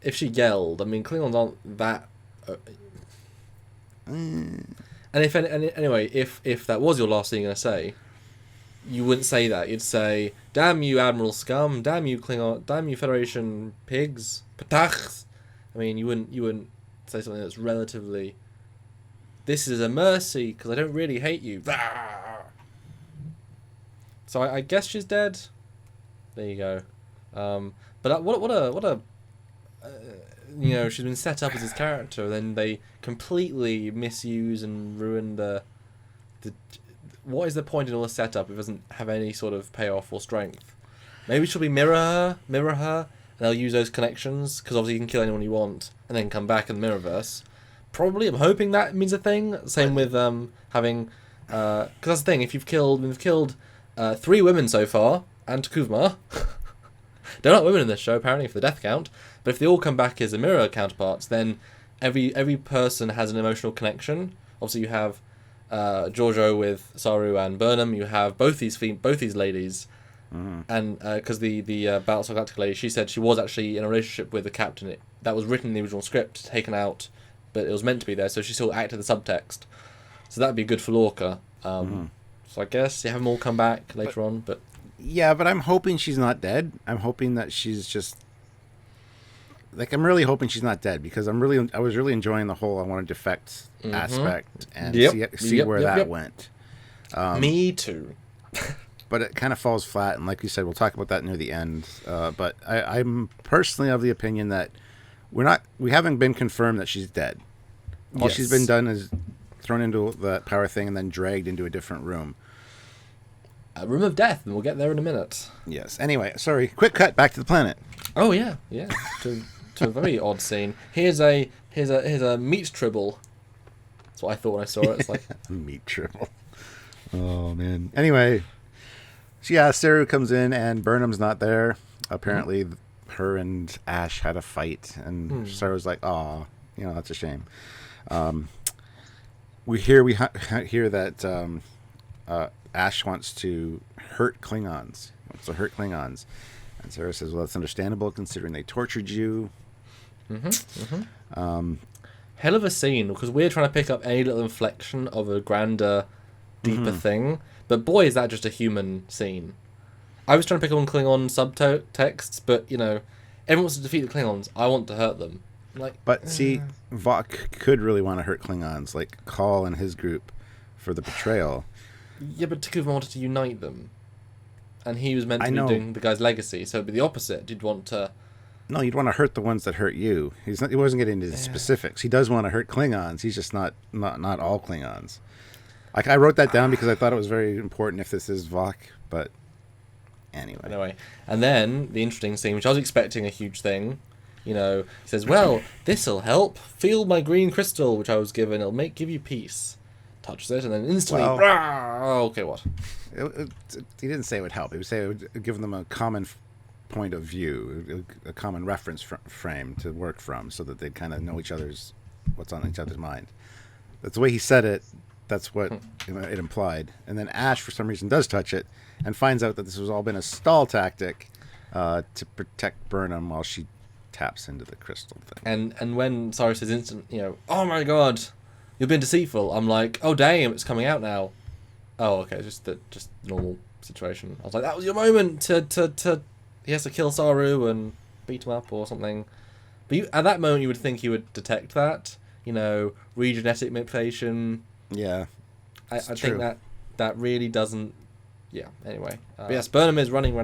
Speaker 2: If she yelled, Klingons aren't that... And anyway, if that was your last thing you're going to say, you wouldn't say that. You'd say, damn you, Admiral Scum, damn you, Klingon, damn you, Federation pigs, patachs. You wouldn't say something that's relatively, this is a mercy, because I don't really hate you. So I guess she's dead. There you go. But what a she's been set up as his character, then they completely misuse and ruin the what is the point in all the setup if it doesn't have any sort of payoff or strength? Maybe she'll be mirror her, and they'll use those connections, because obviously you can kill anyone you want, and then come back in the Mirrorverse. Probably, I'm hoping that means a thing. Same with having... Because that's the thing, we've killed 3 women so far, and Kuvma. There aren't women in this show, apparently, for the death count. But if they all come back as mirror counterparts, then every person has an emotional connection. Obviously, you have Giorgio with Saru and Burnham. You have both these ladies. Mm-hmm. And because the Battlestar Galactica lady, she said she was actually in a relationship with the captain. That was written in the original script, taken out, but it was meant to be there, so she still acted the subtext. So that'd be good for Lorca. So I guess you have them all come back later on, but...
Speaker 1: Yeah, but I'm hoping she's not dead. I'm hoping that she's just... Like, I'm really hoping she's not dead, because I was really enjoying the whole I want to defect aspect and see where that went.
Speaker 2: Me too.
Speaker 1: But it kind of falls flat, and like you said, we'll talk about that near the end. But I'm personally of the opinion that we haven't been confirmed that she's dead. All she's been done is thrown into the power thing and then dragged into a different room.
Speaker 2: A room of death, and we'll get there in a minute.
Speaker 1: Yes. Anyway, sorry. Quick cut back to the planet.
Speaker 2: Oh yeah. to a very odd scene. Here's a meat tribble. That's what I thought when I saw it. It's like
Speaker 1: meat tribble. Oh man. Anyway, Saru comes in and Burnham's not there. Apparently, her and Ash had a fight, and Saru's like, "Aw, that's a shame." We hear that Ash wants to hurt Klingons. And Sarah says, "Well, that's understandable considering they tortured you."
Speaker 2: Hell of a scene, because we're trying to pick up any little inflection of a grander, deeper thing. But boy, is that just a human scene. I was trying to pick up on Klingon subtexts, but everyone wants to defeat the Klingons. I want to hurt them.
Speaker 1: See, Vok could really want to hurt Klingons, like Call and his group for the betrayal.
Speaker 2: Yeah, but Tikov wanted to unite them, and he was meant to be doing the guy's legacy. So it'd be the opposite. You'd want to.
Speaker 1: No, you'd want to hurt the ones that hurt you. He wasn't getting into the specifics. He does want to hurt Klingons. He's just not all Klingons. I wrote that down because I thought it was very important if this is Vok, but anyway.
Speaker 2: And then the interesting scene, which I was expecting a huge thing, he says, "Well, this'll help. Feel my green crystal, which I was given. It'll give you peace." Touches it, and then instantly, okay, what?
Speaker 1: He didn't say it would help. He would say it would give them a common point of view, a common reference frame to work from, so that they kind of know what's on each other's mind. That's the way he said it. That's what it implied. And then Ash, for some reason, does touch it and finds out that this has all been a stall tactic to protect Burnham while she taps into the crystal thing.
Speaker 2: And when Sarah says instant, "Oh my god, you've been deceitful," I'm like, "Oh damn, it's coming out now." Oh, okay, just normal situation. I was like, that was your moment to he has to kill Saru and beat him up or something. But at that moment, you would think you would detect that, regenetic manipulation.
Speaker 1: Yeah,
Speaker 2: I think that really doesn't. Yeah. Anyway, but yes, Burnham is running,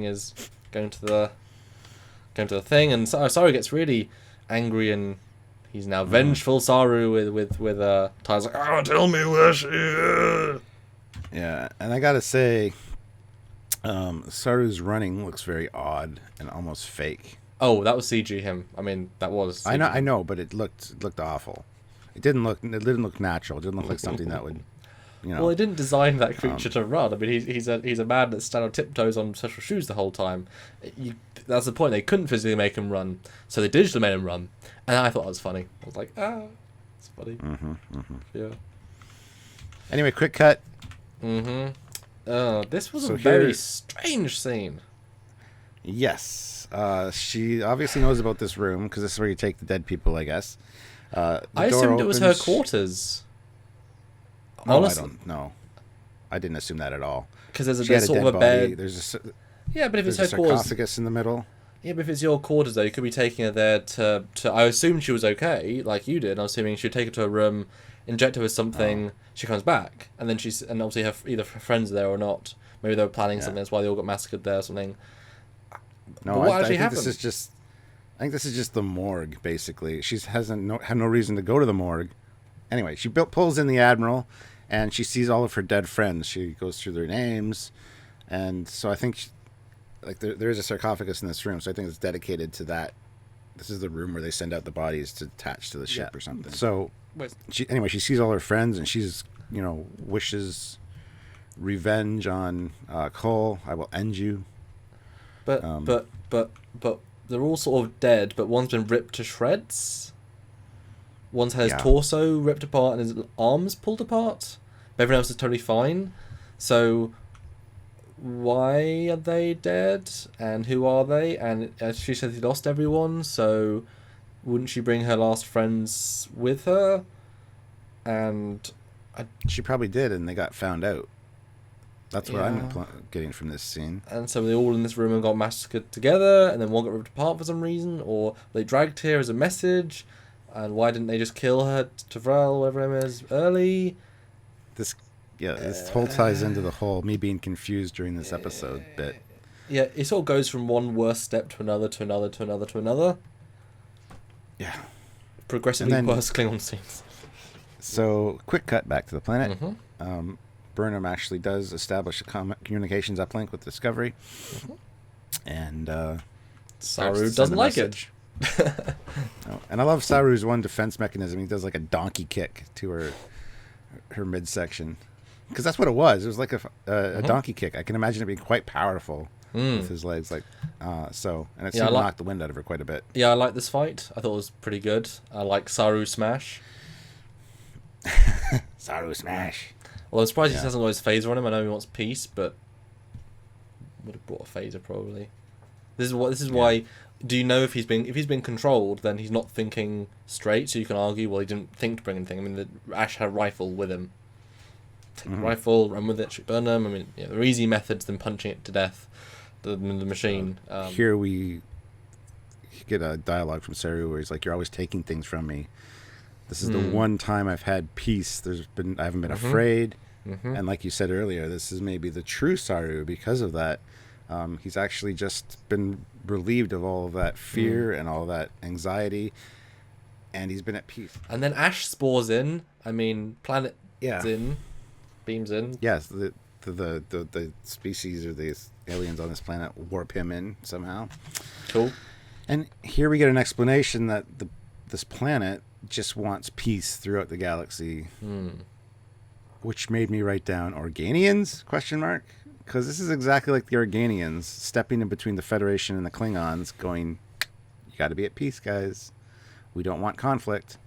Speaker 2: is going to the thing, and Saru gets really angry, and he's now vengeful. Saru with Tyler's like, "Oh, tell me where she is."
Speaker 1: Yeah, and I gotta say, Saru's running looks very odd and almost fake.
Speaker 2: Oh, that was CG him. I mean, that was CG.
Speaker 1: I know, but it looked awful. It didn't look natural. It didn't look like something that would,
Speaker 2: Well, they didn't design that creature to run. I mean, he's a man that stands on tiptoes on special shoes the whole time. That's the point. They couldn't physically make him run, so they digitally made him run, and I thought that was funny. I was like, it's funny. Yeah.
Speaker 1: Anyway, quick cut.
Speaker 2: This was a very strange scene.
Speaker 1: Yes. She obviously knows about this room because this is where you take the dead people, I guess.
Speaker 2: I assumed it was her quarters.
Speaker 1: No, honestly. I don't know. I didn't assume that at all.
Speaker 2: Because there's sort of a bed. But if it's her quarters,
Speaker 1: sarcophagus in the middle.
Speaker 2: Yeah, but if it's your quarters, though, you could be taking her there to. I assumed she was okay, like you did. I was assuming she'd take her to a room, inject her with something. She comes back, and then and obviously either her friends are there or not. Maybe they were planning something. That's why they all got massacred there or something.
Speaker 1: No, I think this is just. I think this is just the morgue, basically. She had no reason to go to the morgue. Anyway, she pulls in the Admiral, and she sees all of her dead friends. She goes through their names, and so I think, there is a sarcophagus in this room, so I think it's dedicated to that. This is the room where they send out the bodies to attach to the ship or something. So, she sees all her friends, and she's, wishes revenge on Cole. "I will end you."
Speaker 2: But they're all sort of dead. But one's been ripped to shreds. One's had his
Speaker 1: Yeah.
Speaker 2: torso ripped apart and his arms pulled apart. But everyone else is totally fine. So why are they dead? And who are they? And she said he lost everyone. So wouldn't she bring her last friends with her? And
Speaker 1: She probably did, and they got found out. That's what I'm
Speaker 2: Yeah.
Speaker 1: getting from this scene.
Speaker 2: And so they all in this room and got massacred together, and then one got ripped apart for some reason, or they dragged here as a message. And why didn't they just kill her, Tavrel, whatever her name is, early?
Speaker 1: This whole ties into the whole me being confused during this episode bit.
Speaker 2: Yeah, it sort of goes from one worse step to another, to another, to another, to another.
Speaker 1: Yeah.
Speaker 2: Progressively
Speaker 1: And then-
Speaker 2: worse Klingon scenes.
Speaker 1: So, quick cut back to the planet.
Speaker 2: Mm-hmm.
Speaker 1: Burnham actually does establish a communications uplink with Discovery.
Speaker 2: Mm-hmm.
Speaker 1: And
Speaker 2: Saru
Speaker 1: send
Speaker 2: doesn't
Speaker 1: a
Speaker 2: like
Speaker 1: message. Oh, and I love Saru's one defense mechanism. He does like a donkey kick to her midsection. Because that's what it was. It was like a donkey kick. I can imagine it being quite powerful with his legs. And it seemed to knock the wind out of her quite a bit.
Speaker 2: Yeah, I like this fight. I thought it was pretty good. I like Saru smash.
Speaker 1: Saru smash.
Speaker 2: Well, I'm surprised he hasn't got his phaser on him. I know he wants peace, but would have brought a phaser probably. This is why. Do you know if he's been controlled, then he's not thinking straight. So you can argue, well, he didn't think to bring anything. I mean, Ash had a rifle with him. Take the rifle, run with it, shoot Burnham. I mean, there are easy methods than punching it to death. The machine.
Speaker 1: Here we get a dialogue from Saru where he's like, "You're always taking things from me. This is the one time I've had peace. I haven't been afraid." And like you said earlier, this is maybe the true Saru because of that. He's actually just been relieved of all of that fear and all that anxiety, and he's been at peace.
Speaker 2: And then Ash spores in. I mean, planet in, beams in.
Speaker 1: Yes, the species or the aliens on this planet warp him in somehow.
Speaker 2: Cool.
Speaker 1: And here we get an explanation that this planet just wants peace throughout the galaxy, which made me write down Organians ? Because this is exactly like the Organians stepping in between the Federation and the Klingons, going, "You got to be at peace, guys. We don't want conflict."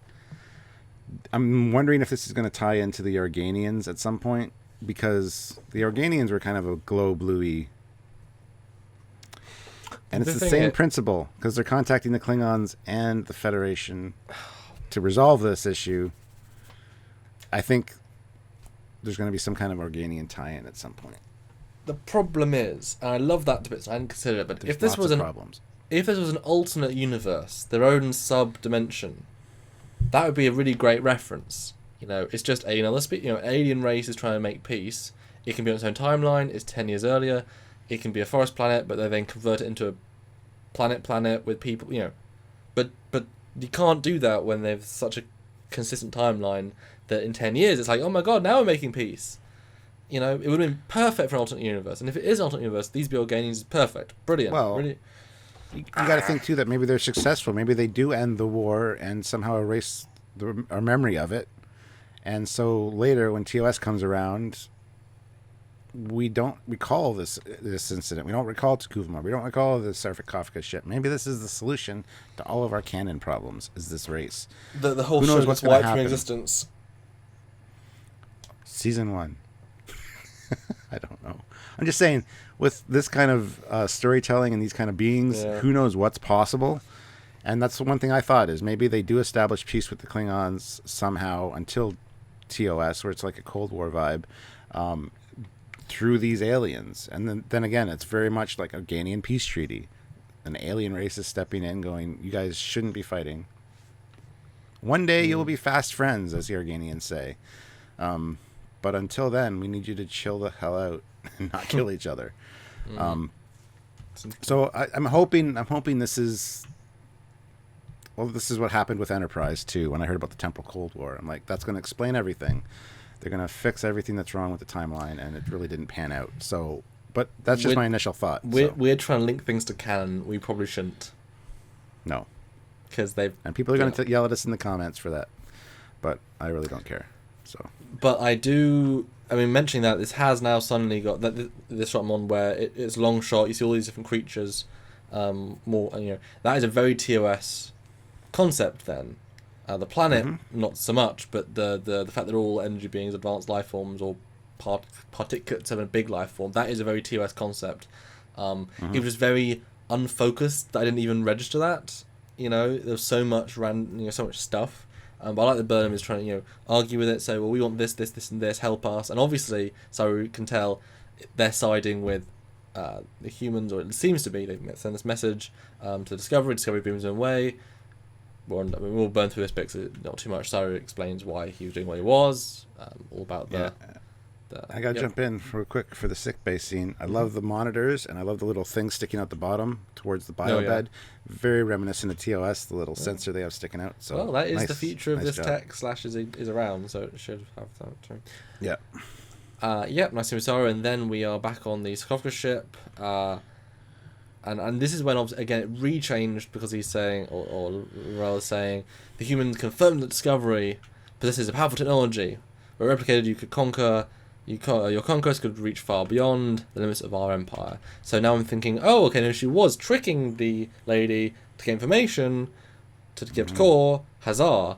Speaker 1: I'm wondering if this is going to tie into the Organians at some point, because the Organians were kind of a glow bluey. And it's the same principle, because they're contacting the Klingons and the Federation to resolve this issue. I think there's going to be some kind of Organian tie-in at some point.
Speaker 2: The problem is, and I love that bit, so I hadn't considered it, but
Speaker 1: There's
Speaker 2: if this was
Speaker 1: problems.
Speaker 2: if this was an alternate universe, their own sub-dimension, that would be a really great reference. It's just another alien race is trying to make peace. It can be on its own timeline. It's 10 years earlier. It can be a forest planet, but they then convert it into a planet with people. But you can't do that when they've such a consistent timeline that in 10 years it's like, oh my god, now we're making peace. It would have been perfect for an alternate universe. And if it is an alternate universe, these be Organians is perfect. Brilliant.
Speaker 1: Well,
Speaker 2: really.
Speaker 1: You got to think, too, that maybe they're successful. Maybe they do end the war and somehow erase our memory of it. And so later, when TOS comes around, we don't recall this incident. We don't recall T'Kuvma. We don't recall the Sarfik ship. Maybe this is the solution to all of our canon problems, is this race.
Speaker 2: The whole
Speaker 1: Who knows
Speaker 2: show
Speaker 1: what's
Speaker 2: gets
Speaker 1: gonna
Speaker 2: wiped from
Speaker 1: happen?
Speaker 2: existence.
Speaker 1: Season 1. I don't know. I'm just saying, with this kind of storytelling and these kind of beings, who knows what's possible? And that's the one thing I thought is maybe they do establish peace with the Klingons somehow until TOS, where it's like a Cold War vibe, through these aliens. And then again, it's very much like a Organian peace treaty. An alien race is stepping in going, you guys shouldn't be fighting. One day you'll be fast friends, as the Organians say. But until then, we need you to chill the hell out and not kill each other. So I'm hoping this is... Well, this is what happened with Enterprise, too, when I heard about the Temporal Cold War. I'm like, that's going to explain everything. They're going to fix everything that's wrong with the timeline, and it really didn't pan out. So, but that's just my initial thought.
Speaker 2: We're trying to link things to canon. We probably shouldn't.
Speaker 1: No.
Speaker 2: Because they've...
Speaker 1: And people are going to yell at us in the comments for that. But I really don't care. So.
Speaker 2: But I do I mean, mentioning that, this has now suddenly got this shot I'm on where it's long shot. You see all these different creatures. More, that is a very TOS concept. Then, the planet not so much, but the fact that all energy beings, advanced life forms, or particulates of a big life form, that is a very TOS concept. It was very unfocused that I didn't even register that. There's so much so much stuff. But I like that Burnham is trying to, argue with it, say, well, we want this, and this, help us. And obviously, so we can tell they're siding with the humans, or it seems to be. They send this message to Discovery. Discovery beams them away. We'll burn through this bit because it's not too much. Saru explains why he was doing what he was. All about the...
Speaker 1: I gotta jump in real quick for the sick bay scene. I love the monitors, and I love the little thing sticking out the bottom towards the bio bed. Very reminiscent of TOS, the little sensor they have sticking out. So
Speaker 2: well, that is the feature of this tech / is around, so it should have that too.
Speaker 1: Yeah.
Speaker 2: Nice to meet Sarah, and then we are back on the sarcophagus ship, and this is when again it rechanged because he's saying, or rather saying, the humans confirmed that Discovery possesses a powerful technology, but replicated you could conquer. Your conquest could reach far beyond the limits of our empire. So now I'm thinking, no, she was tricking the lady to get information to give to Core, huzzah.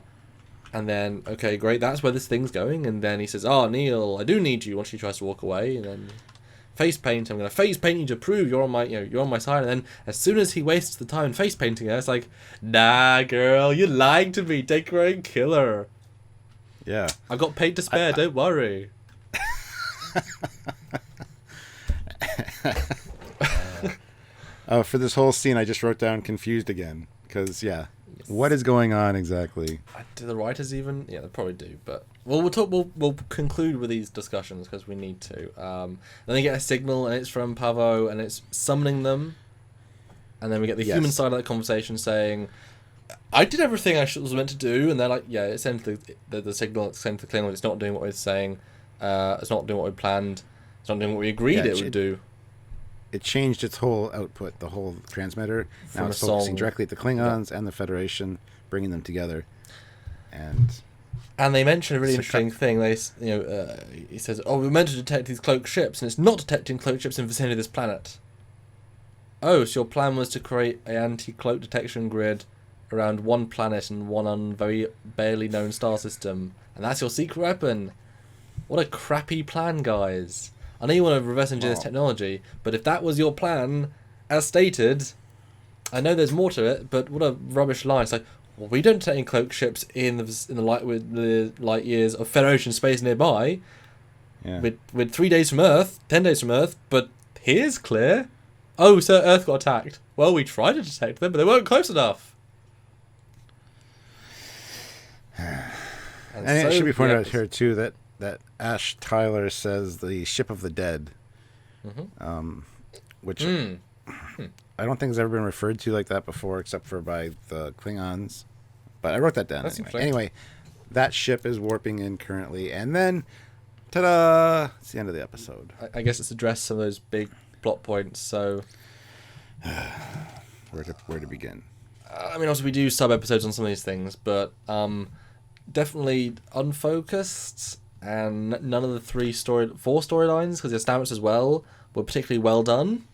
Speaker 2: And then, okay, great, that's where this thing's going. And then he says, Neil, I do need you, once she tries to walk away. And then face paint, I'm going to face paint you to prove you're on my side. And then as soon as he wastes the time face painting her, it's like, nah, girl, you're lying to me, take her and kill her.
Speaker 1: Yeah.
Speaker 2: I got paid to spare, don't worry.
Speaker 1: For this whole scene, I just wrote down confused again because what is going on exactly?
Speaker 2: Do the writers even? Yeah, they probably do. But we'll conclude with these discussions because we need to. Then they get a signal and it's from Pavo and it's summoning them, and then we get the human side of that conversation saying, "I did everything I was meant to do," and they're like, "Yeah, it sent the signal. It sent the Klingon. It's not doing what it's saying." It's not doing what we planned. It's not doing what we agreed it would do.
Speaker 1: It changed its whole output, the whole transmitter. Now it's focusing directly at the Klingons and the Federation, bringing them together. And
Speaker 2: they mention a really interesting thing. He says, we're meant to detect these cloaked ships, and it's not detecting cloaked ships in the vicinity of this planet. Oh, so your plan was to create an anti-cloak detection grid around one planet and one very barely known star system, and that's your secret weapon. What a crappy plan, guys. I know you want to reverse engineer this technology, but if that was your plan, as stated, I know there's more to it, but what a rubbish line. It's like, well, we don't detect any cloak ships in the light years of Federation space nearby.
Speaker 1: Yeah.
Speaker 2: With 3 days from Earth, 10 days from Earth, but here's clear. Oh, so Earth got attacked. Well, we tried to detect them, but they weren't close enough.
Speaker 1: And it should be pointed out here, too, that Ash Tyler says the ship of the dead, which I don't think has ever been referred to like that before, except for by the Klingons. But I wrote that down anyway. Anyway, that ship is warping in currently, and then, ta-da! It's the end of the episode.
Speaker 2: I guess it's addressed some of those big plot points. So,
Speaker 1: where to begin?
Speaker 2: I mean, also we do sub episodes on some of these things, but definitely unfocused. And none of the four storylines, because the establishments as well, were particularly well done.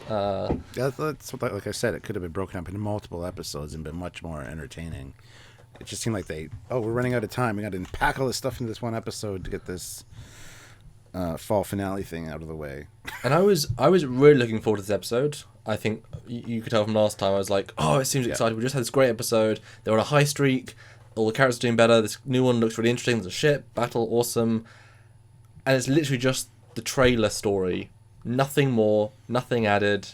Speaker 1: That's what, like I said, it could have been broken up into multiple episodes and been much more entertaining. It just seemed like we're running out of time. We got to pack all this stuff into this one episode to get this fall finale thing out of the way.
Speaker 2: And I was really looking forward to this episode. I think you could tell from last time. I was like, it seems exciting. We just had this great episode. They were on a high streak. All the characters are doing better. This new one looks really interesting. There's a ship, battle, awesome. And it's literally just the trailer story. Nothing more, nothing added.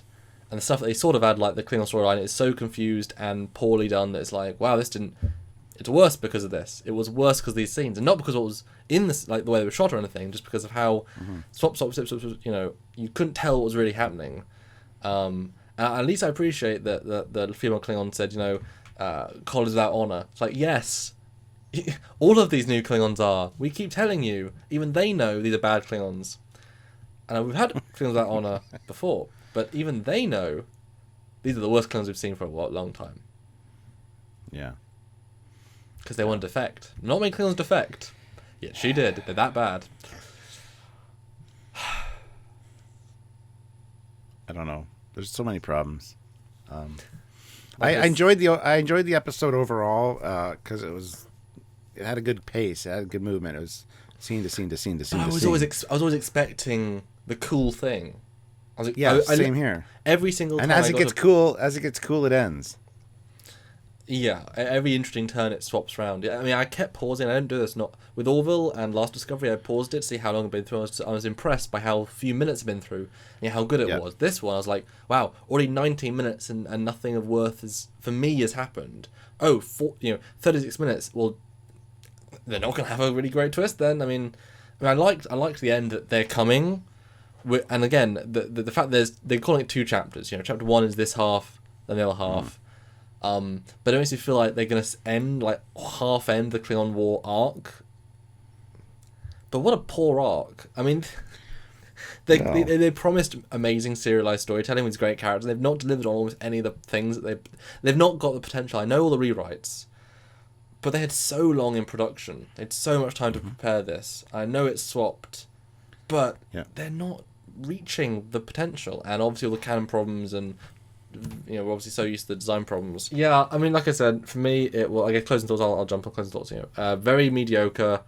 Speaker 2: And the stuff that they sort of add, like the Klingon storyline, is so confused and poorly done that it's like, wow, it's worse because of this. It was worse because of these scenes. And not because what was in this, like the way they were shot or anything, just because of how swap, you couldn't tell what was really happening. And at least I appreciate that the female Klingon said, Col is without honour. It's like, yes, all of these new Klingons are. We keep telling you. Even they know these are bad Klingons. And we've had Klingons without honour before, but even they know these are the worst Klingons we've seen for a long time.
Speaker 1: Yeah.
Speaker 2: Because they want to defect. Not many Klingons defect. Yeah, she did. They're that bad.
Speaker 1: I don't know. There's so many problems. I enjoyed the episode overall because it had a good pace. It had a good movement. It was scene to scene to scene to scene to scene.
Speaker 2: I was always expecting the cool thing. I was like,
Speaker 1: yeah, same here.
Speaker 2: Every single time.
Speaker 1: And as it gets cool, it ends.
Speaker 2: Yeah, every interesting turn it swaps around. I mean, I kept pausing. I didn't do this not with Orville and Last Discovery. I paused it to see how long it'd been through. I was impressed by how few minutes it'd been through and how good it was. This one, I was like, wow, already 19 minutes and nothing of worth for me has happened. 36 minutes. Well, they're not going to have a really great twist then. I liked the end that they're coming, and again, the fact they're calling it 2 chapters. Chapter 1 is this half, then the other half. But it makes me feel like they're going to end the Klingon War arc. But what a poor arc. I mean, they promised amazing serialized storytelling with great characters. They've not delivered on almost any of the things that they've not got the potential. I know all the rewrites, but they had so long in production. They had so much time to prepare this. I know it's swapped, but they're not reaching the potential. And obviously all the canon problems and we're obviously so used to the design problems. Yeah, I mean, like I said, for me, I guess closing thoughts. I'll jump on closing thoughts. Very mediocre,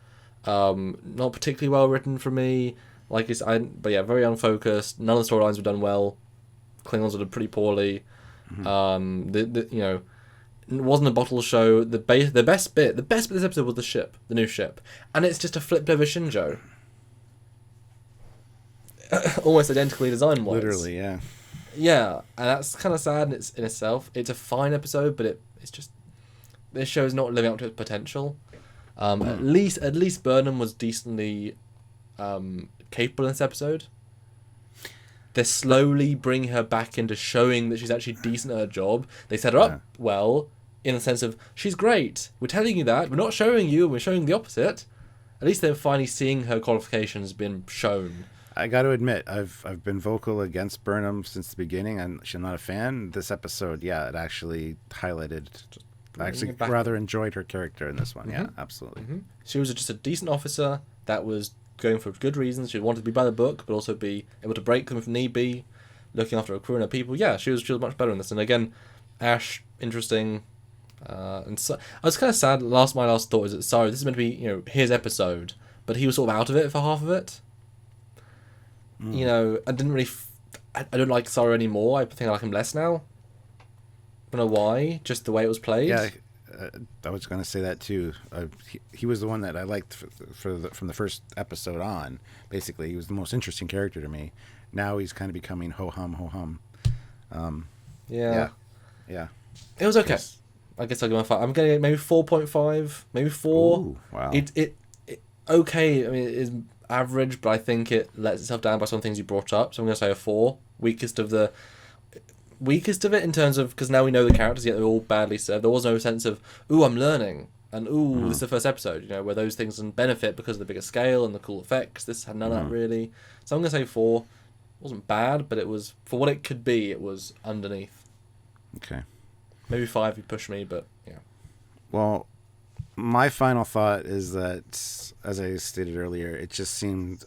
Speaker 2: not particularly well written for me. Very unfocused. None of the storylines were done well. Klingons were done pretty poorly. It wasn't a bottle show. The best bit of this episode was the new ship, and it's just a flipped over Shinjo. Almost identically designed wise.
Speaker 1: Literally, yeah.
Speaker 2: Yeah, and that's kind of sad in itself. It's a fine episode, but it's just this show is not living up to its potential. At least Burnham was decently capable in this episode. They're slowly bringing her back into showing that she's actually decent at her job. They set her up well in the sense of she's great. We're telling you that. We're not showing you. We're showing the opposite. At least they're finally seeing her qualifications being shown.
Speaker 1: I got to admit, I've been vocal against Burnham since the beginning, and I'm not a fan. This episode, it actually highlighted. I actually rather enjoyed her character in this one. Mm-hmm. Yeah, absolutely.
Speaker 2: Mm-hmm. She was just a decent officer that was going for good reasons. She wanted to be by the book, but also be able to break them if need be, looking after her crew and her people. Yeah, she was much better in this. And again, Ash, interesting. And so I was kind of sad. My last thought is that sorry, this is meant to be his episode, but he was sort of out of it for half of it. I didn't really. I don't like Sorrow anymore. I think I like him less now. I don't know why. Just the way it was played.
Speaker 1: Yeah, I was going to say that too. He was the one that I liked from the first episode on. Basically, he was the most interesting character to me. Now he's kind of becoming ho hum. Yeah.
Speaker 2: It was okay. Yes. I guess I'll give him a 5. I'm getting maybe 4.5, maybe 4.
Speaker 1: Ooh, wow.
Speaker 2: It okay. I mean, it is average, but I think it lets itself down by some things you brought up. So I'm going to say a 4. Weakest of it in terms of, because now we know the characters, yet they're all badly served. There was no sense of, I'm learning, and this is the first episode, where those things can benefit because of the bigger scale and the cool effects. This had none of that really. So I'm going to say 4. It wasn't bad, but it was, for what it could be, it was underneath.
Speaker 1: Okay.
Speaker 2: Maybe 5 if you push me, but yeah.
Speaker 1: Well, my final thought is that, as I stated earlier, it just seemed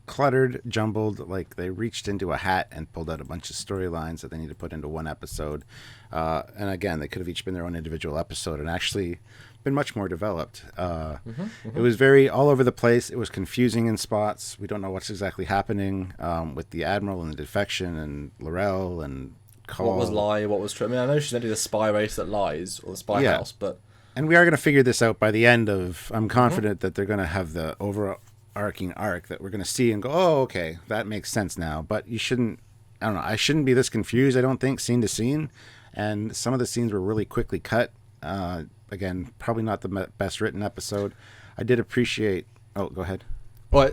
Speaker 1: cluttered, jumbled, like they reached into a hat and pulled out a bunch of storylines that they need to put into one episode. And again, they could have each been their own individual episode and actually been much more developed. It was very all over the place. It was confusing in spots. We don't know what's exactly happening with the Admiral and the defection and Laurel and Call.
Speaker 2: What was lie, what was true. I mean, I know she's meant to be the spy race that lies, or the spy house, but...
Speaker 1: And we are going to figure this out by the end of... I'm confident that they're going to have the overarching arc that we're going to see and go, oh, okay, that makes sense now. But you shouldn't... I don't know. I shouldn't be this confused, I don't think, scene to scene. And some of the scenes were really quickly cut. Again, probably not the best written episode. I did appreciate... Oh, go ahead.
Speaker 2: Well,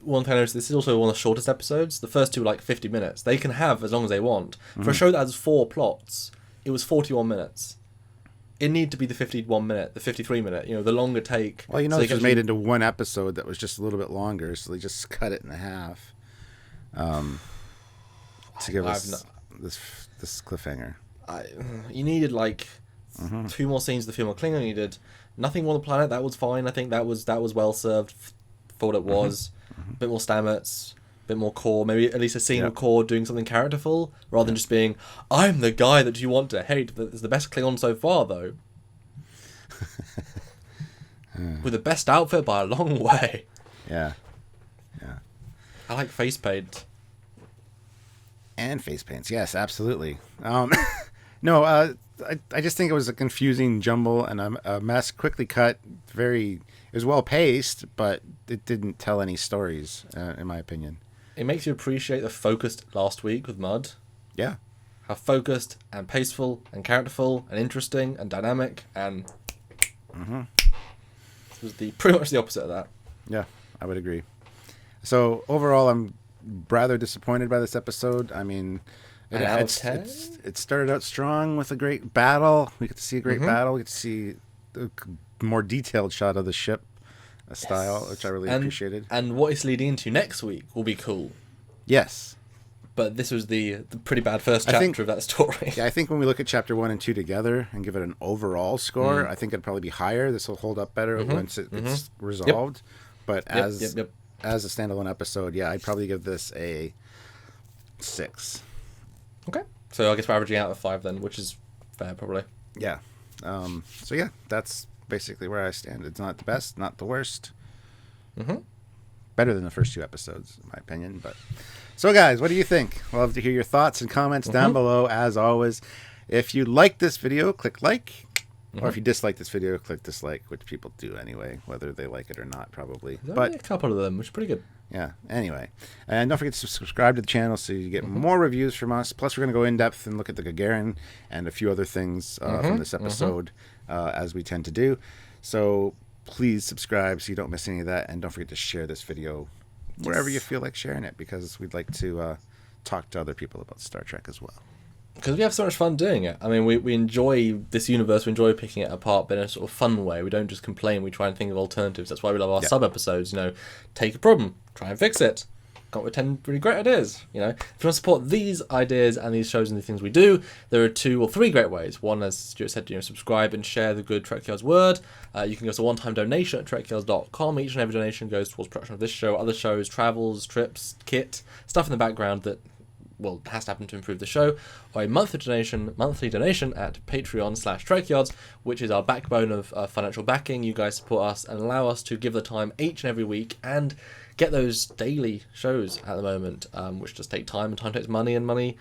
Speaker 2: one thing I noticed, this is also one of the shortest episodes. The first two were like 50 minutes. They can have as long as they want. For a show that has 4 plots, it was 41 minutes. It needed to be the 51 minute, the 53 minute, the longer take.
Speaker 1: Well, this was made into one episode that was just a little bit longer, so they just cut it in half to give us this cliffhanger.
Speaker 2: You needed like 2 more scenes of the female Klingon needed. Nothing more on the planet. That was fine. I think that was well served for what it was. A bit more Stamets, a bit more Core. Maybe at least a scene of Core doing something characterful, rather than just being, I'm the guy that you want to hate. It's the best Klingon so far, though. With the best outfit by a long way.
Speaker 1: Yeah.
Speaker 2: I like face paint.
Speaker 1: And face paints, yes, absolutely. No, I just think it was a confusing jumble and a mess, quickly cut. It was well paced, but it didn't tell any stories, in my opinion.
Speaker 2: It makes you appreciate the focused last week with Mud.
Speaker 1: Yeah.
Speaker 2: How focused and paceful and characterful and interesting and dynamic and... It was pretty much the opposite of that.
Speaker 1: Yeah, I would agree. So overall, I'm rather disappointed by this episode. I mean, it started out strong with a great battle. We get to see a great battle. We get to see a more detailed shot of the ship style, which I really appreciated.
Speaker 2: And what it's leading into next week will be cool.
Speaker 1: Yes.
Speaker 2: But this was the pretty bad first chapter of that story.
Speaker 1: Yeah, I think when we look at chapter 1 and 2 together and give it an overall score, I think it'd probably be higher. This will hold up better once it's resolved. But as a standalone episode, yeah, I'd probably give this a 6.
Speaker 2: Okay. So I guess we're averaging out of 5 then, which is fair probably.
Speaker 1: Yeah. So yeah, that's basically where I stand. It's not the best, not the worst. Better than the first 2 episodes, in my opinion. But so guys, what do you think? I'd love to hear your thoughts and comments down below, as always. If you like this video, click like. Or if you dislike this video, click dislike, which people do anyway, whether they like it or not, probably.
Speaker 2: But a couple of them, which is pretty good.
Speaker 1: Yeah, anyway. And don't forget to subscribe to the channel so you get more reviews from us. Plus, we're going to go in depth and look at the Gagarin and a few other things from this episode, as we tend to do. So please subscribe so you don't miss any of that. And don't forget to share this video wherever you feel like sharing it, because we'd like to talk to other people about Star Trek as well.
Speaker 2: Because we have so much fun doing it. I mean, we enjoy this universe, we enjoy picking it apart, but in a sort of fun way. We don't just complain, we try and think of alternatives. That's why we love our sub-episodes, take a problem, try and fix it. Can't with 10 really great ideas, If you want to support these ideas and these shows and the things we do, there are 2 or 3 great ways. One, as Stuart said, subscribe and share the good Trekyards word. You can give us a one-time donation at trekyards.com. Each and every donation goes towards production of this show, other shows, travels, trips, kit, stuff in the background that has to happen to improve the show, or a monthly donation at Patreon/Trekyards, which is our backbone of financial backing. You guys support us and allow us to give the time each and every week and get those daily shows at the moment, which just take time, and time takes money, and money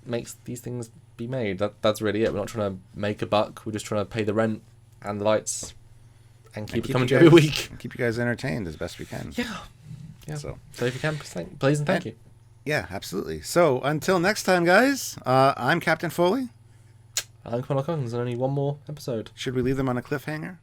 Speaker 2: makes these things be made. That's really it. We're not trying to make a buck. We're just trying to pay the rent and the lights and keep it coming to you every week.
Speaker 1: Keep you guys entertained as best we can.
Speaker 2: Yeah. So if you can, please and thank you.
Speaker 1: Yeah, absolutely. So until next time, guys, I'm Captain Foley.
Speaker 2: I'm Connor Coggins, and only one more episode.
Speaker 1: Should we leave them on a cliffhanger?